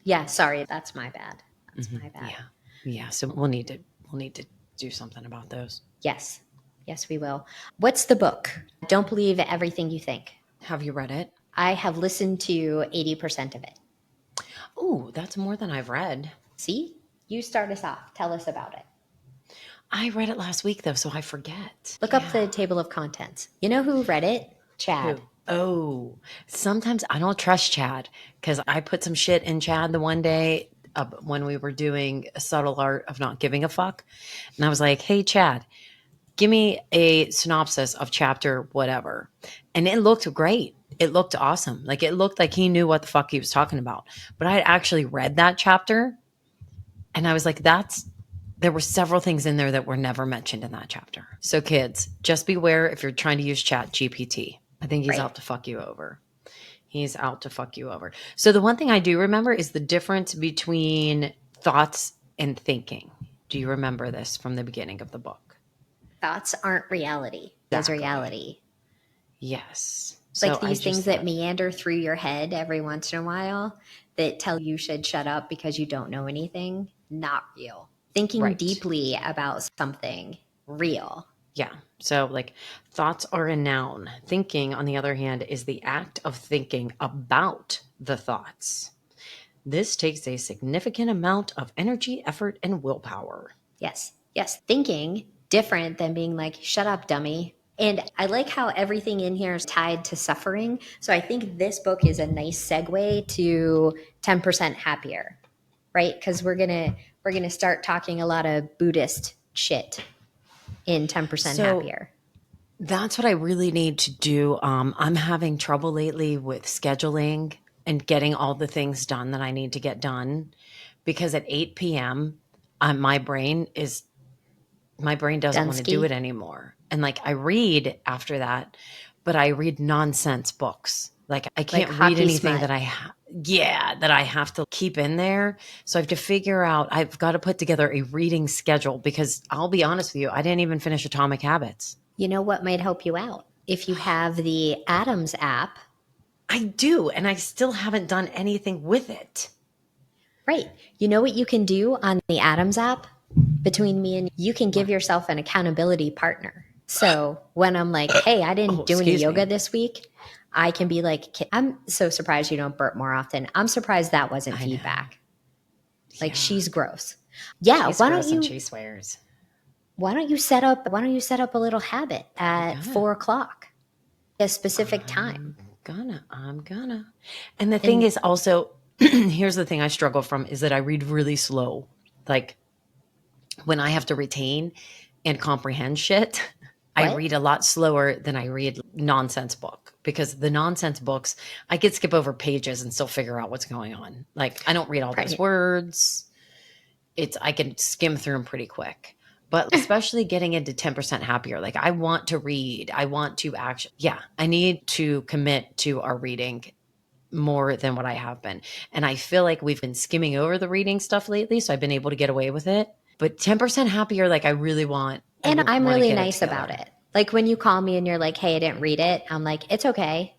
S1: Yeah, sorry, that's my bad. That's my bad.
S2: Yeah. So we'll need to do something about those.
S1: Yes, we will. What's the book? Don't believe everything you think.
S2: Have you read it?
S1: I have listened to 80% of it.
S2: Oh, that's more than I've read.
S1: See, you start us off. Tell us about it.
S2: I read it last week though, so I forget.
S1: Look up the table of contents. You know who read it? Chad.
S2: Oh, sometimes I don't trust Chad because I put some shit in Chad the one day when we were doing a subtle art of not giving a fuck. And I was like, hey, Chad, give me a synopsis of chapter whatever. And it looked great. It looked awesome. Like it looked like he knew what the fuck he was talking about. But I had actually read that chapter and I was like, there were several things in there that were never mentioned in that chapter. So kids, just beware if you're trying to use Chat GPT. I think he's out to fuck you over. He's out to fuck you over. So the one thing I do remember is the difference between thoughts and thinking. Do you remember this from the beginning of the book?
S1: Thoughts aren't reality. That's reality.
S2: Yes.
S1: It's like these things that meander through your head every once in a while that tell you should shut up because you don't know anything. Not real. Thinking deeply about something, real.
S2: Yeah. So like thoughts are a noun. Thinking, on the other hand, is the act of thinking about the thoughts. This takes a significant amount of energy, effort, and willpower.
S1: Yes. Thinking different than being like, shut up, dummy. And I like how everything in here is tied to suffering. So I think this book is a nice segue to 10% Happier. right? Because we're gonna start talking a lot of Buddhist shit in 10%
S2: So
S1: Happier.
S2: that's what I really need to do. I'm having trouble lately with scheduling and getting all the things done that I need to get done because at 8 p.m., my brain doesn't want to do
S1: Dunsky.
S2: it anymore. And like I read after that, but I read nonsense books. Like I
S1: Like
S2: can't read
S1: hockey
S2: anything
S1: smut.
S2: that I have to keep in there. So I have to figure out, I've got to put together a reading schedule because I'll be honest with you, I didn't even finish Atomic Habits.
S1: You know what might help you out? If you have the Atoms app,
S2: I do, and I still haven't done anything with it.
S1: right? You know what you can do on the Atoms app? Between me and you can give
S2: What?
S1: yourself an accountability partner. So when I'm like, hey, I
S2: Oh,
S1: didn't do any
S2: excuse
S1: yoga
S2: me.
S1: this week, I can be like, I'm so surprised you don't burp more often. I'm surprised that wasn't
S2: I know.
S1: feedback. Like
S2: Yeah.
S1: she's gross. Yeah,
S2: She's gross and she swears.
S1: why don't you set up a little habit at
S2: Gonna.
S1: 4 o'clock, a specific time?
S2: I'm gonna. And the thing
S1: And
S2: is also, here's the thing I struggle from is that I read really slow. Like when I have to retain and comprehend shit, I
S1: what?
S2: read a lot slower than I read nonsense book because the nonsense books, I could skip over pages and still figure out what's going on. Like I don't read all those
S1: Right.
S2: words. I can skim through them pretty quick. But especially getting into 10% happier, like I want to read, I want to actually, yeah, I need to commit to our reading more than what I have been. And I feel like we've been skimming over the reading stuff lately, so I've been able to get away with it. But 10% happier, like I really want,
S1: And I'm
S2: want to
S1: really
S2: get it
S1: nice about
S2: together.
S1: it. Like when you call me and you're like, hey, I didn't read it, I'm like, it's okay.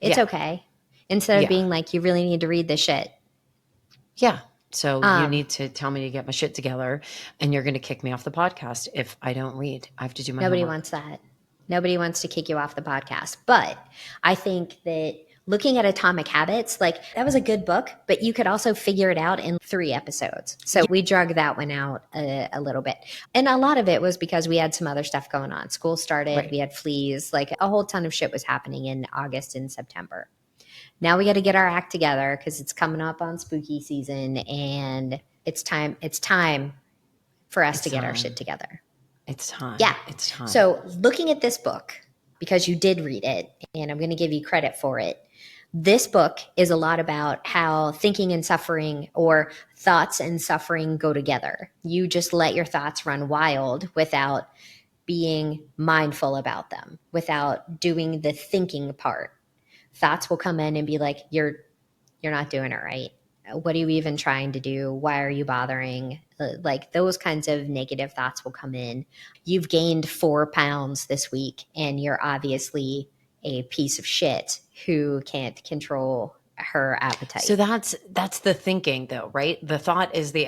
S1: It's
S2: Yeah,
S1: okay. Instead of
S2: yeah,
S1: being like, you really need to read this shit.
S2: yeah. So you
S1: Um,
S2: need to tell me to get my shit together, and you're going to kick me off the podcast if I don't read. I have to do my
S1: Nobody
S2: homework.
S1: wants that. Nobody wants to kick you off the podcast. But I think that looking at Atomic Habits, like that was a good book, but you could also figure it out in 3 episodes. So we drug that one out a little bit. And a lot of it was because we had some other stuff going on. School started,
S2: Right.
S1: we had fleas, like a whole ton of shit was happening in August and September. Now we got to get our act together because it's coming up on spooky season and it's time for us
S2: It's
S1: to get our shit
S2: time.
S1: together.
S2: It's time.
S1: Yeah.
S2: It's time.
S1: So, looking at this book, because you did read it, and I'm going to give you credit for it, this book is a lot about how thinking and suffering or thoughts and suffering go together. You just let your thoughts run wild without being mindful about them, without doing the thinking part. Thoughts will come in and be like, you're not doing it right. What are you even trying to do? Why are you bothering? Like those kinds of negative thoughts will come in. You've gained 4 pounds this week, and you're obviously a piece of shit who can't control her
S2: So
S1: appetite.
S2: that's the thinking though, right? The thought is the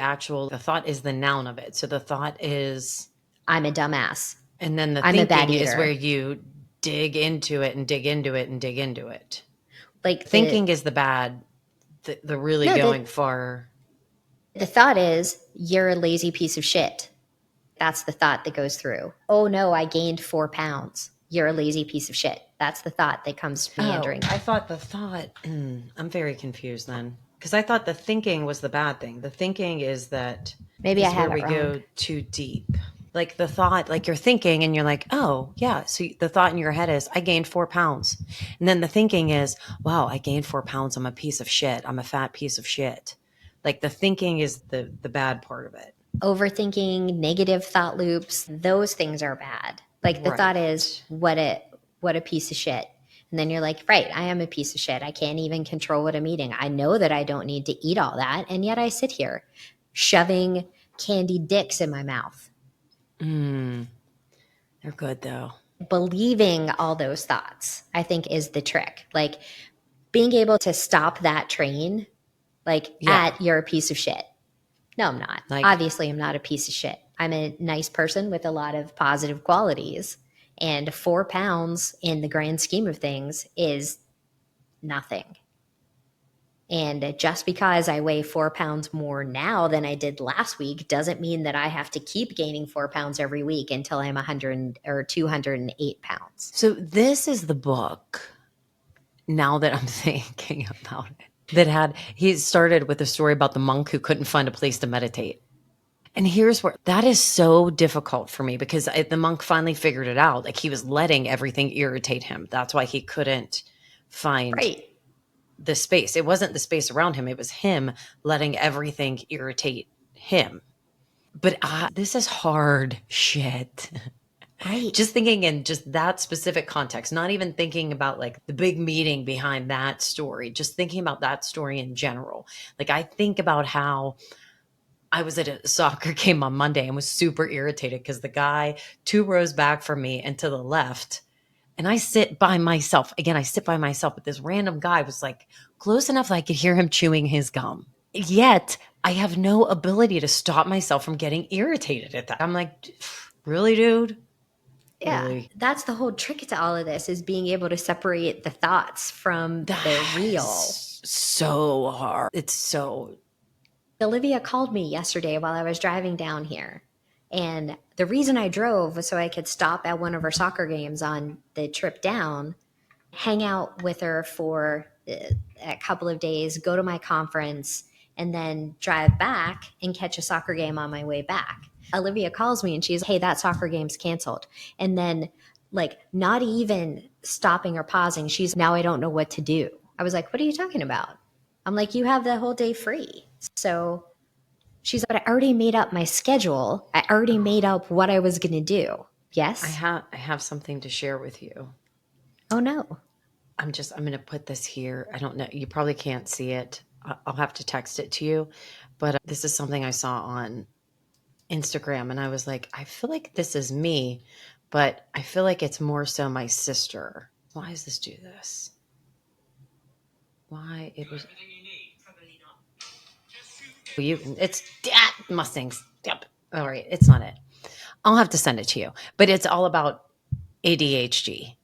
S2: thought is the noun of it. So the thought is,
S1: I'm a dumbass.
S2: and then the
S1: I'm a bad
S2: thinking is where
S1: eater.
S2: you dig into it and dig into it and dig into it.
S1: Like
S2: Thinking is the bad, the really
S1: no,
S2: going far.
S1: the thought is you're a lazy piece of shit. That's the thought that goes through. Oh no, I gained 4 pounds. You're a lazy piece of shit. That's the thought that comes
S2: Oh,
S1: meandering.
S2: I thought the thought, I'm very confused then. Because I thought the thinking was the bad thing. The thinking
S1: Maybe I
S2: is where
S1: have it
S2: we
S1: wrong.
S2: go too deep. Like the thought, like you're thinking and you're like, oh, yeah. So the thought in your head is, I gained 4 pounds. And then the thinking is, wow, I gained 4 pounds. I'm a piece of shit. I'm a fat piece of shit. Like the thinking is the bad part of it.
S1: Overthinking, negative thought loops, those things are bad. Like the thought is,
S2: Right.
S1: what a piece of shit. And then you're like, right, I am a piece of shit. I can't even control what I'm eating. I know that I don't need to eat all that. And yet I sit here shoving candied dicks in my mouth,
S2: Mm, they're good though.
S1: believing all those thoughts, I think is the trick. Like being able to stop that train, like
S2: Yeah.
S1: at you're a piece of shit. No, I'm not.
S2: Like,
S1: Obviously, I'm not a piece of shit. I'm a nice person with a lot of positive qualities. And 4 pounds in the grand scheme of things is nothing. And just because I weigh 4 pounds more now than I did last week doesn't mean that I have to keep gaining 4 pounds every week until I'm 100 or 208 pounds.
S2: so this is the book now that I'm thinking about it. he started with a story about the monk who couldn't find a place to meditate. And here's where that is so difficult for me because the monk finally figured it out. Like he was letting everything irritate him. That's why he couldn't find
S1: Right.
S2: the space. It wasn't the space around him. It was him letting everything irritate him. But this is hard shit.
S1: Right.
S2: Just thinking in just that specific context, not even thinking about like the big meaning behind that story, just thinking about that story in general. Like I think about how I was at a soccer game on Monday and was super irritated because the guy 2 rows back from me and to the left, and I sit by myself. Again, I sit by myself, but this random guy was like close enough that I could hear him chewing his gum. Yet I have no ability to stop myself from getting irritated at that. I'm like, really, dude?
S1: Yeah.
S2: Really?
S1: That's the whole trick to all of this, is being able to separate the thoughts from the real.
S2: So hard. It's so.
S1: Olivia called me yesterday while I was driving down here. And the reason I drove was so I could stop at one of her soccer games on the trip down, hang out with her for a couple of days, go to my conference, and then drive back and catch a soccer game on my way back. Olivia calls me and she's, hey, that soccer game's canceled. And then, like, not even stopping or pausing, she's, now I don't know what to do. I was like, what are you talking about? I'm like, you have the whole day free. So she's like, but I already made up my schedule. I already made up what I was going to do. Yes?
S2: I have something to share with you.
S1: Oh, no.
S2: I'm going to put this here. I don't know. You probably can't see it. I'll have to text it to you. But this is something I saw on Instagram. And I was like, I feel like this is me, but I feel like it's more so my sister. Why does this do this? Why it was. It's Mustangs. Yep. All right. It's not it. I'll have to send it to you. But it's all about ADHD.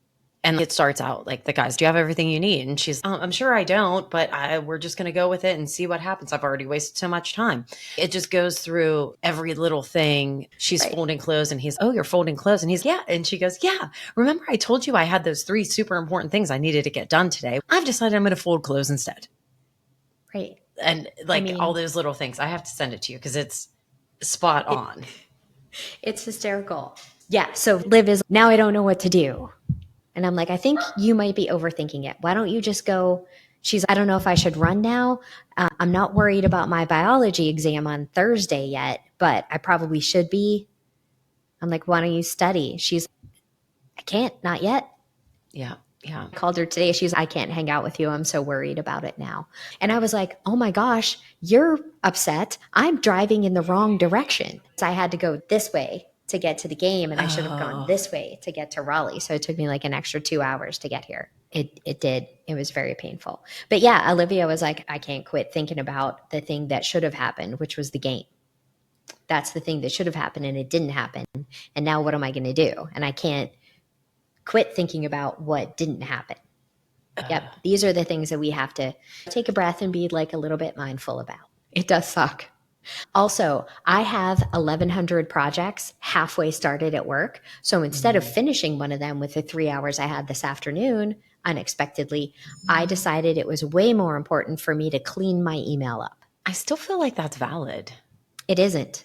S2: And it starts out like the guys, do you have everything you need? And she's, I'm sure I don't, but we're just going to go with it and see what happens. I've already wasted so much time. It just goes through every little thing. She's folding clothes and he's, oh, you're folding clothes. And he's, yeah. And she goes, yeah, remember I told you I had those 3 super important things I needed to get done today. I've decided I'm going to fold clothes instead.
S1: Right.
S2: And all those little things. I have to send it to you because it's spot on.
S1: It's hysterical. Yeah. So Liv is, now I don't know what to do. And I'm like, I think you might be overthinking it. Why don't you just go? She's, I don't know if I should run now. I'm not worried about my biology exam on Thursday yet, but I probably should be. I'm like, why don't you study? She's, I can't, not yet.
S2: Yeah. Yeah.
S1: I called her today. She's, I can't hang out with you. I'm so worried about it now. And I was like, oh my gosh, you're upset. I'm driving in the wrong direction. So I had to go this way to get to the game, and I should have gone this way to get to Raleigh. So it took me like an extra 2 hours to get here. It did. It was very painful. But yeah, Olivia was like, I can't quit thinking about the thing that should have happened, which was the game. That's the thing that should have happened, and it didn't happen. And now what am I going to do? And I can't quit thinking about what didn't happen. Yep. These are the things that we have to take a breath and be like a little bit mindful about. It does suck. Also, I have 1,100 projects halfway started at work. So instead of finishing one of them with the 3 hours I had this afternoon, unexpectedly, I decided it was way more important for me to clean my email up.
S2: I still feel like that's valid.
S1: It isn't.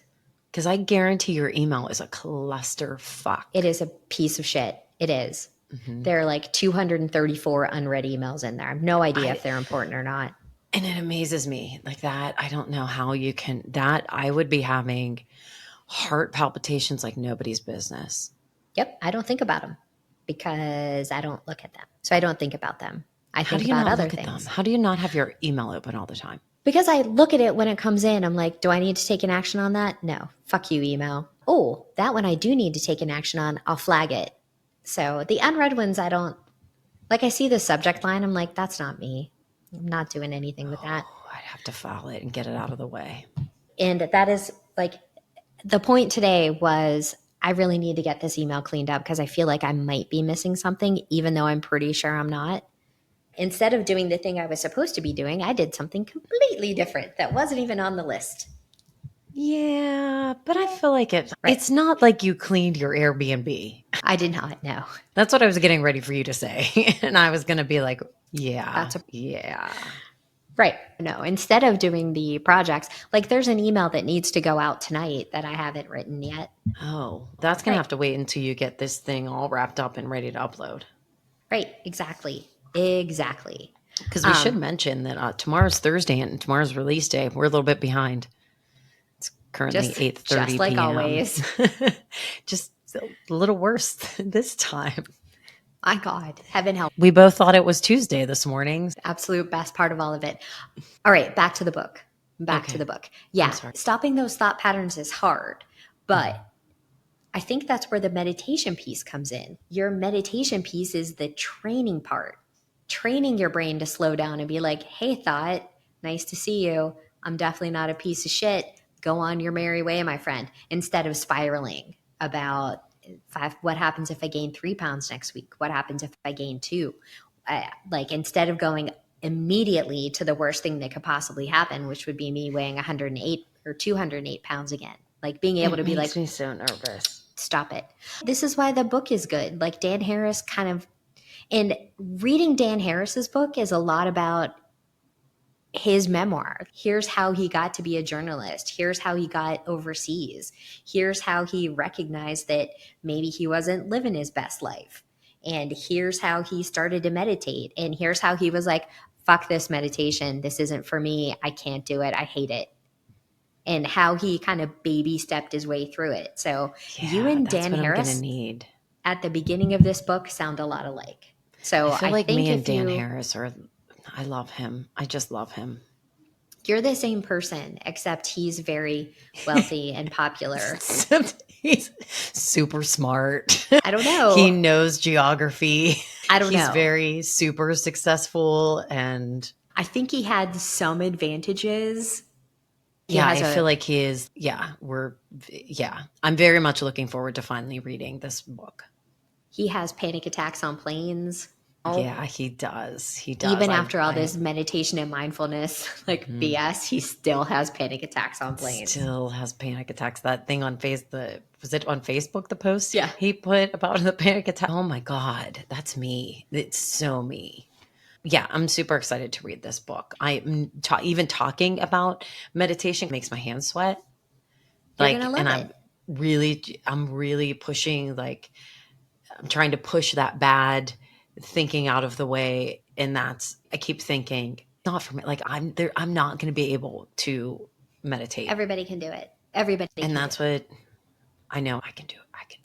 S2: Because I guarantee your email is a clusterfuck.
S1: It is a piece of shit. It is. Mm-hmm. There are like 234 unread emails in there. I have no idea if they're important or not.
S2: And it amazes me like that. I don't know how you can, that I would be having heart palpitations like nobody's business.
S1: Yep. I don't think about them because I don't look at them. So I don't think about them. I think about other things.
S2: How do you not have your email open all the time?
S1: Because I look at it when it comes in. I'm like, do I need to take an action on that? No. Fuck you, email. Oh, that one I do need to take an action on. I'll flag it. So the unread ones, I don't, like I see the subject line. I'm like, that's not me. I'm not doing anything with that.
S2: I'd have to file it and get it out of the way.
S1: And that is like, the point today was I really need to get this email cleaned up because I feel like I might be missing something, even though I'm pretty sure I'm not. Instead of doing the thing I was supposed to be doing, I did something completely different that wasn't even on the list.
S2: Yeah, but I feel like it's not like you cleaned your Airbnb.
S1: I did not know.
S2: That's what I was getting ready for you to say. And I was going to be like, yeah. Yeah.
S1: Right. No, instead of doing the projects, like there's an email that needs to go out tonight that I haven't written yet.
S2: Oh, that's going to
S1: Right.
S2: have to wait until you get this thing all wrapped up and ready to upload.
S1: Right. Exactly. Exactly.
S2: Because we should mention that tomorrow's Thursday and tomorrow's release day. We're a little bit behind. It's currently
S1: Just
S2: 8:30
S1: like
S2: p.m.
S1: always.
S2: Just a little worse this time.
S1: My God, heaven help.
S2: We both thought it was Tuesday this morning.
S1: Absolute best part of all of it. All right, back to the book. Back to
S2: Okay.
S1: the book. Yeah,
S2: sorry.
S1: stopping those thought patterns is hard, but I think that's where the meditation piece comes in. Your meditation piece is the training part, training your brain to slow down and be like, hey, thought, nice to see you. I'm definitely not a piece of shit. Go on your merry way, my friend, instead of spiraling about what happens if I gain 3 pounds next week? What happens if I gain 2? Like instead of going immediately to the worst thing that could possibly happen, which would be me weighing 108 or 208 pounds again. Like being able to be like,
S2: makes me so nervous.
S1: stop it. This is why the book is good. Like Dan Harris kind of, and reading Dan Harris's book is a lot about his memoir. Here's how he got to be a journalist. Here's how he got overseas. Here's how he recognized that maybe he wasn't living his best life. And here's how he started to meditate. And here's how he was like, fuck this meditation. This isn't for me. I can't do it. I hate it. And how he kind of baby stepped his way through it. So you and
S2: that's
S1: Dan
S2: what I'm
S1: Harris
S2: gonna need.
S1: at the beginning of this book sound a lot alike. So
S2: I feel like
S1: think
S2: me and
S1: if
S2: Dan Harris are. I love him. I just love him.
S1: You're the same person, except he's very wealthy and popular.
S2: He's super smart.
S1: I don't know.
S2: He knows geography.
S1: I don't know.
S2: He's very super successful, and
S1: I think he had some advantages.
S2: I feel like he is. I'm very much looking forward to finally reading this book.
S1: He has panic attacks on planes.
S2: Yeah, he does. He does.
S1: Even after all this meditation and mindfulness, like BS, he still has panic attacks on planes.
S2: Still has panic attacks. That thing on was it on Facebook, the post
S1: Yeah.
S2: he put about the panic attack? Oh my God, that's me. It's so me. Yeah, I'm super excited to read this book. I'm even talking about meditation makes my hands sweat.
S1: You're gonna love it.
S2: I'm really pushing, like, I'm trying to push that bad thinking out of the way. And I keep thinking, not for me. Like I'm not going to be able to meditate.
S1: Everybody can do it. Everybody.
S2: And that's what I know I can do.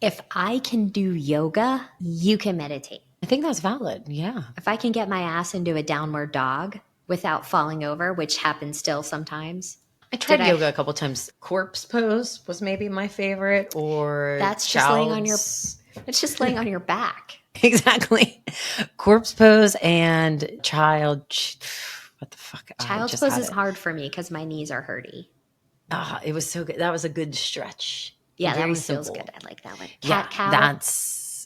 S1: If I can do yoga, you can meditate.
S2: I think that's valid. Yeah.
S1: If I can get my ass into a downward dog without falling over, which happens still sometimes.
S2: I tried yoga a couple times. Corpse pose was maybe my favorite, or
S1: that's just laying on your. It's just laying on your back.
S2: Exactly. Corpse pose and what the fuck?
S1: Child's pose is hard for me because my knees are hurty.
S2: It was so good. That was a good stretch.
S1: Yeah, that one feels good. I like that one. Cat cow.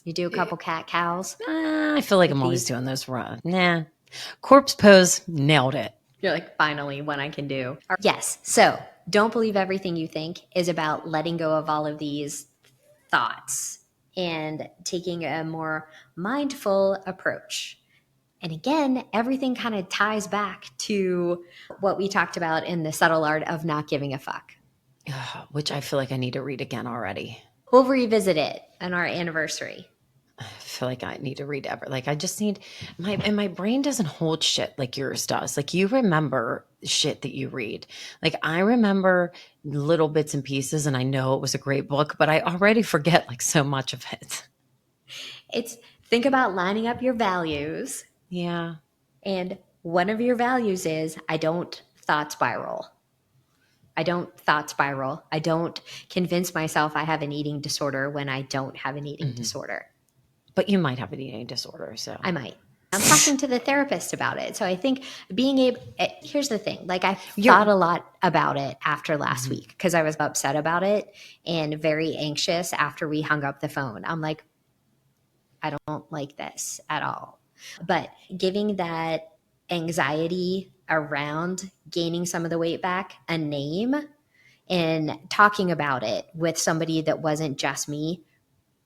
S1: You do a couple cat cows.
S2: I feel like I'm always doing those wrong. Nah. Corpse pose, nailed it.
S1: You're like, finally, one I can do. Yes. So don't believe everything you think is about letting go of all of these thoughts and taking a more mindful approach. And again, everything kind of ties back to what we talked about in the subtle art of not giving a fuck.
S2: Which I feel like I need to read again already.
S1: We'll revisit it on our anniversary.
S2: I feel like I need to read I just need my brain doesn't hold shit like yours does. Like you remember shit that you read. Like I remember little bits and pieces, and I know it was a great book, but I already forget like so much of it.
S1: Think about lining up your values.
S2: Yeah.
S1: And one of your values is I don't thought spiral. I don't thought spiral. I don't convince myself I have an eating disorder when I don't have an eating disorder.
S2: But you might have an eating disorder, so.
S1: I might. I'm talking to the therapist about it. So I think being able, here's the thing. Like I thought a lot about it after last week because I was upset about it and very anxious after we hung up the phone. I'm like, I don't like this at all. But giving that anxiety around gaining some of the weight back a name and talking about it with somebody that wasn't just me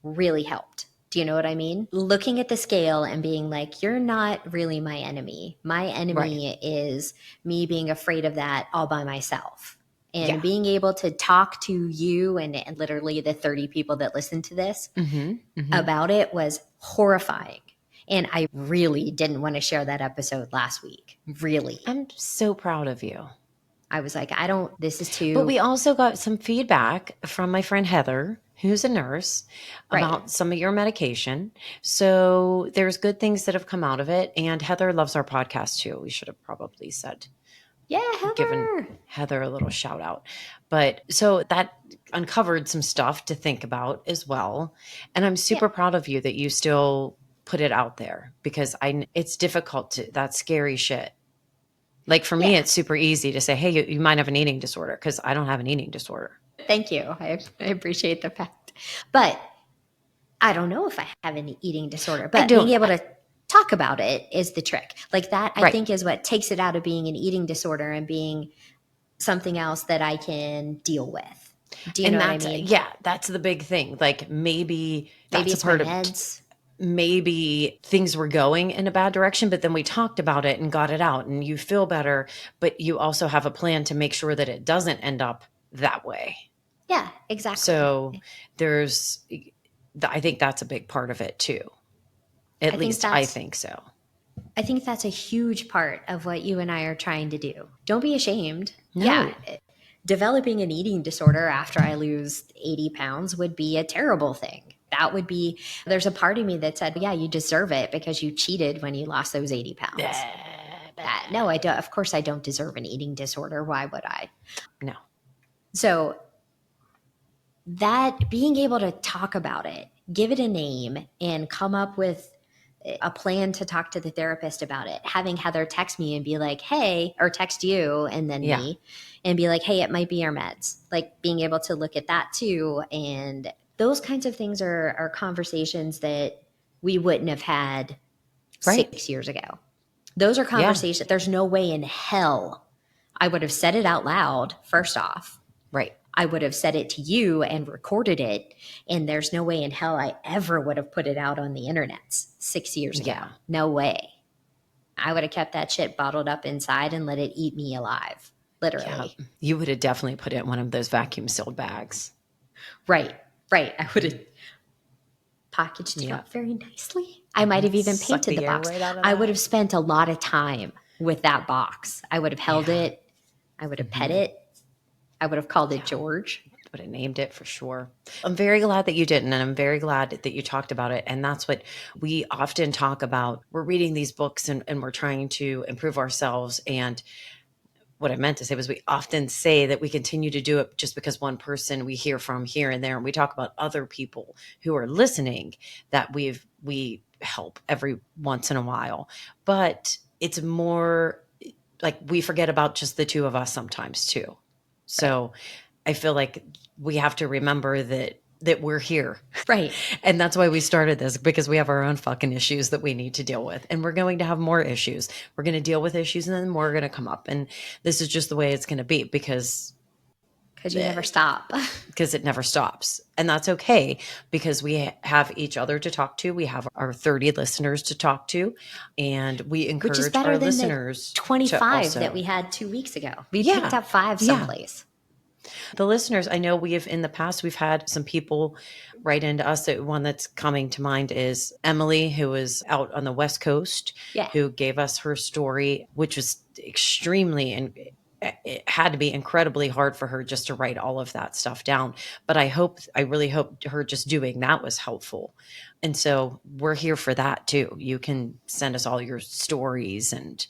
S1: really helped. Do you know what I mean? Looking at the scale and being like, you're not really my enemy. My
S2: Right.
S1: enemy is me being afraid of that all by myself.
S2: Yeah.
S1: And being able to talk to you and literally the 30 people that listen to this about it was horrifying. And I really didn't want to share that episode last week. Really.
S2: I'm so proud of you.
S1: I was like, this is
S2: But
S1: too.
S2: we also got some feedback from my friend Heather, who's a nurse,
S1: Right.
S2: about some of your medication. So there's good things that have come out of it. And Heather loves our podcast too. We should have probably said,
S1: Yeah, Heather.
S2: given Heather a little shout out. But so that uncovered some stuff to think about as well. And I'm super proud of you that you still put it out there, because it's difficult to, that's scary shit. Like for me, it's super easy to say, hey, you might have an eating disorder, because I don't have an eating disorder.
S1: Thank you. I appreciate the fact. But I don't know if I have an eating disorder, but being able to talk about it is the trick. Like that, I think, is what takes it out of being an eating disorder and being something else that I can deal with. Do you know what I mean?
S2: Yeah, that's the big thing. Like maybe that's
S1: it's
S2: a part
S1: my
S2: of
S1: meds.
S2: Maybe things were going in a bad direction, but then we talked about it and got it out and you feel better, but you also have a plan to make sure that it doesn't end up that way.
S1: Yeah, exactly.
S2: So I think that's a big part of it too. At least I think so.
S1: I think that's a huge part of what you and I are trying to do. Don't be ashamed.
S2: No.
S1: Yeah. Developing an eating disorder after I lose 80 pounds would be a terrible thing. That would be, there's a part of me that said, yeah, you deserve it because you cheated when you lost those 80 pounds. No, I don't. Of course, I don't deserve an eating disorder. Why would I?
S2: No.
S1: So that being able to talk about it, give it a name, and come up with a plan to talk to the therapist about it. Having Heather text me and be like, hey, or text you and then me and be like, hey, it might be your meds. Like being able to look at that too. And those kinds of things are conversations that we wouldn't have had 6 years ago. Those are conversations. There's no way in hell I would have said it out loud, first off.
S2: Right.
S1: I would have said it to you and recorded it. And there's no way in hell I ever would have put it out on the internet 6 years ago. No way. I would have kept that shit bottled up inside and let it eat me alive. Literally.
S2: Yeah. You would have definitely put it in one of those vacuum sealed bags.
S1: Right. I would have packaged it up very nicely. I might have even painted the box. I would have spent a lot of time with that box. I would have held it. I would have pet it. I would have called it George.
S2: Would have named it for sure. I'm very glad that you didn't. And I'm very glad that you talked about it. And that's what we often talk about. We're reading these books and we're trying to improve ourselves. And what I meant to say was we often say that we continue to do it just because one person we hear from here and there. And we talk about other people who are listening that we help every once in a while. But it's more like we forget about just the two of us sometimes too. So I feel like we have to remember that we're here.
S1: Right.
S2: And that's why we started this, because we have our own fucking issues that we need to deal with. And we're going to have more issues. We're going to deal with issues and then more are going to come up. And this is just the way it's going to be because
S1: you never stop.
S2: Because it never stops. And that's okay because we have each other to talk to. We have our 30 listeners to talk to. And we encourage
S1: Which is better
S2: our
S1: than
S2: listeners.
S1: The 25 that we had 2 weeks ago. We picked up 5 someplace.
S2: The listeners, I know in the past, we've had some people write into us. One that's coming to mind is Emily, who was out on the West Coast, who gave us her story, which was extremely, and it had to be incredibly hard for her just to write all of that stuff down. But I really hope her just doing that was helpful. And so we're here for that too. You can send us all your stories and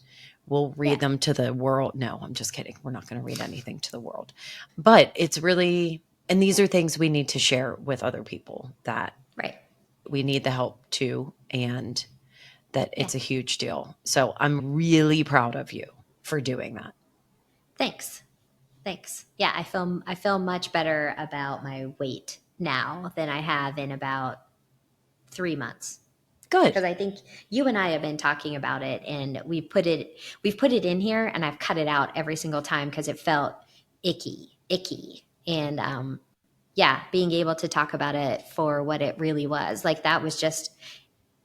S2: we'll read them to the world. No, I'm just kidding. We're not going to read anything to the world. But it's really, and these are things we need to share with other people that we need the help too, and that it's a huge deal. So I'm really proud of you for doing that.
S1: Thanks. Yeah, I feel much better about my weight now than I have in about 3 months.
S2: Good.
S1: Because I think you and I have been talking about it and we've put it in here and I've cut it out every single time because it felt icky. And yeah, being able to talk about it for what it really was. Like that was just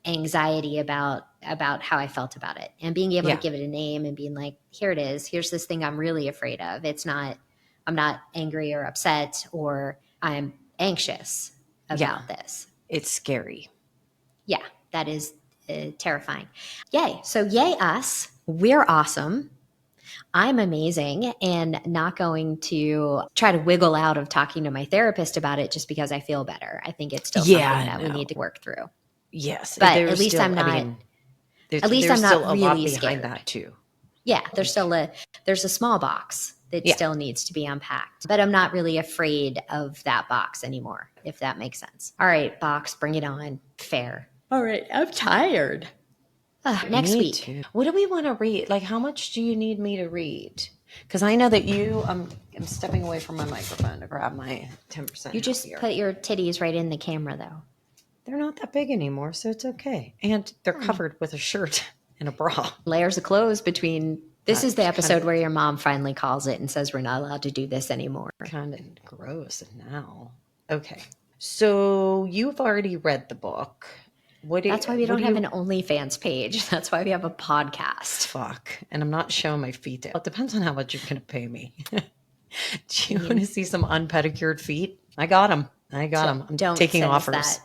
S1: anxiety about how I felt about it, and being able to
S2: Yeah.
S1: give it a name and being like, here it is. Here's this thing I'm really afraid of. I'm not angry or upset, or I'm anxious
S2: Yeah.
S1: about this.
S2: It's scary.
S1: Yeah, that is terrifying. Yay. So yay us. We're awesome. I'm amazing and not going to try to wiggle out of talking to my therapist about it just because I feel better. I think it's still something
S2: Yeah,
S1: that we
S2: no.
S1: need to work through.
S2: Yes.
S1: But
S2: There's still, I mean,
S1: at least
S2: there's
S1: I'm
S2: still
S1: not
S2: a lot
S1: really
S2: behind
S1: scared.
S2: that too.
S1: Yeah, there's a small box that
S2: Yeah.
S1: still needs to be unpacked. But I'm not really afraid of that box anymore, if that makes sense. All right, box, bring it on. Fair. All right, I'm tired. Next
S2: Me
S1: week.
S2: too. What do we want to read? Like, how much do you need me to read? Because I know that I'm stepping away from my microphone to grab my 10%.
S1: You just
S2: here.
S1: put your titties right in the camera, though.
S2: They're not that big anymore, so it's okay. And they're covered with a shirt and a bra.
S1: Layers of clothes between. This is the
S2: That's
S1: episode where your mom finally calls it and says we're not allowed to do this anymore.
S2: Kind of gross now. Okay. So you've already read the book.
S1: That's why we don't have an OnlyFans page. That's why we have a podcast.
S2: Fuck. And I'm not showing my feet. It depends on how much you're going to pay me. Do you want to see some unpedicured feet? I got them. I'm taking offers.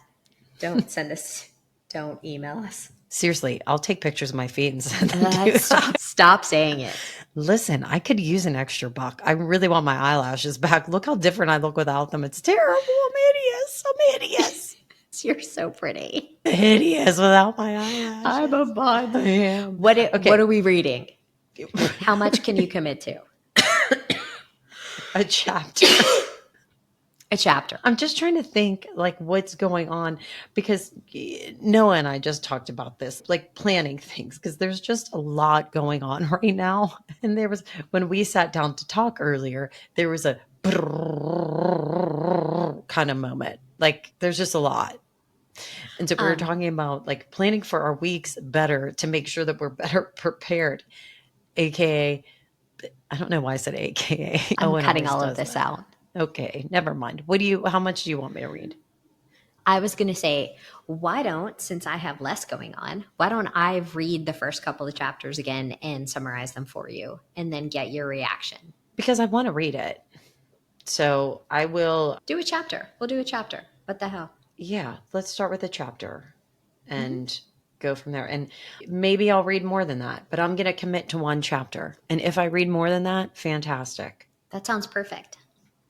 S1: Don't send us. Don't email us.
S2: Seriously, I'll take pictures of my feet and send them to you.
S1: Stop saying it.
S2: Listen, I could use an extra buck. I really want my eyelashes back. Look how different I look without them. It's terrible. I'm hideous.
S1: You're so pretty.
S2: Hideous without my eyelashes.
S1: I'm a bud.
S2: I am.
S1: What are we reading? How much can you commit to?
S2: A chapter.
S1: A chapter.
S2: I'm just trying to think like what's going on, because Noah and I just talked about this, like planning things, because there's just a lot going on right now. And there was, when we sat down to talk earlier, there was a kind of moment. Like there's just a lot. And so we were talking about like planning for our weeks better to make sure that we're better prepared. AKA, I don't know why I said AKA.
S1: I'm cutting all of this out.
S2: Okay, never mind. How much do you want me to read?
S1: I was going to say, since I have less going on, why don't I read the first couple of chapters again and summarize them for you and then get your reaction?
S2: Because I want to read it. So I will
S1: do a chapter. We'll do a chapter. What the hell?
S2: Yeah, let's start with a chapter and go from there. And maybe I'll read more than that, but I'm going to commit to one chapter. And if I read more than that, fantastic.
S1: That sounds perfect.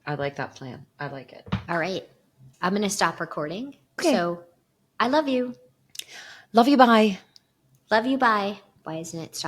S2: I like that plan. I like it.
S1: All right. I'm going to stop recording. Okay. So I love you.
S2: Love you. Bye.
S1: Love you. Bye. Why isn't it stop?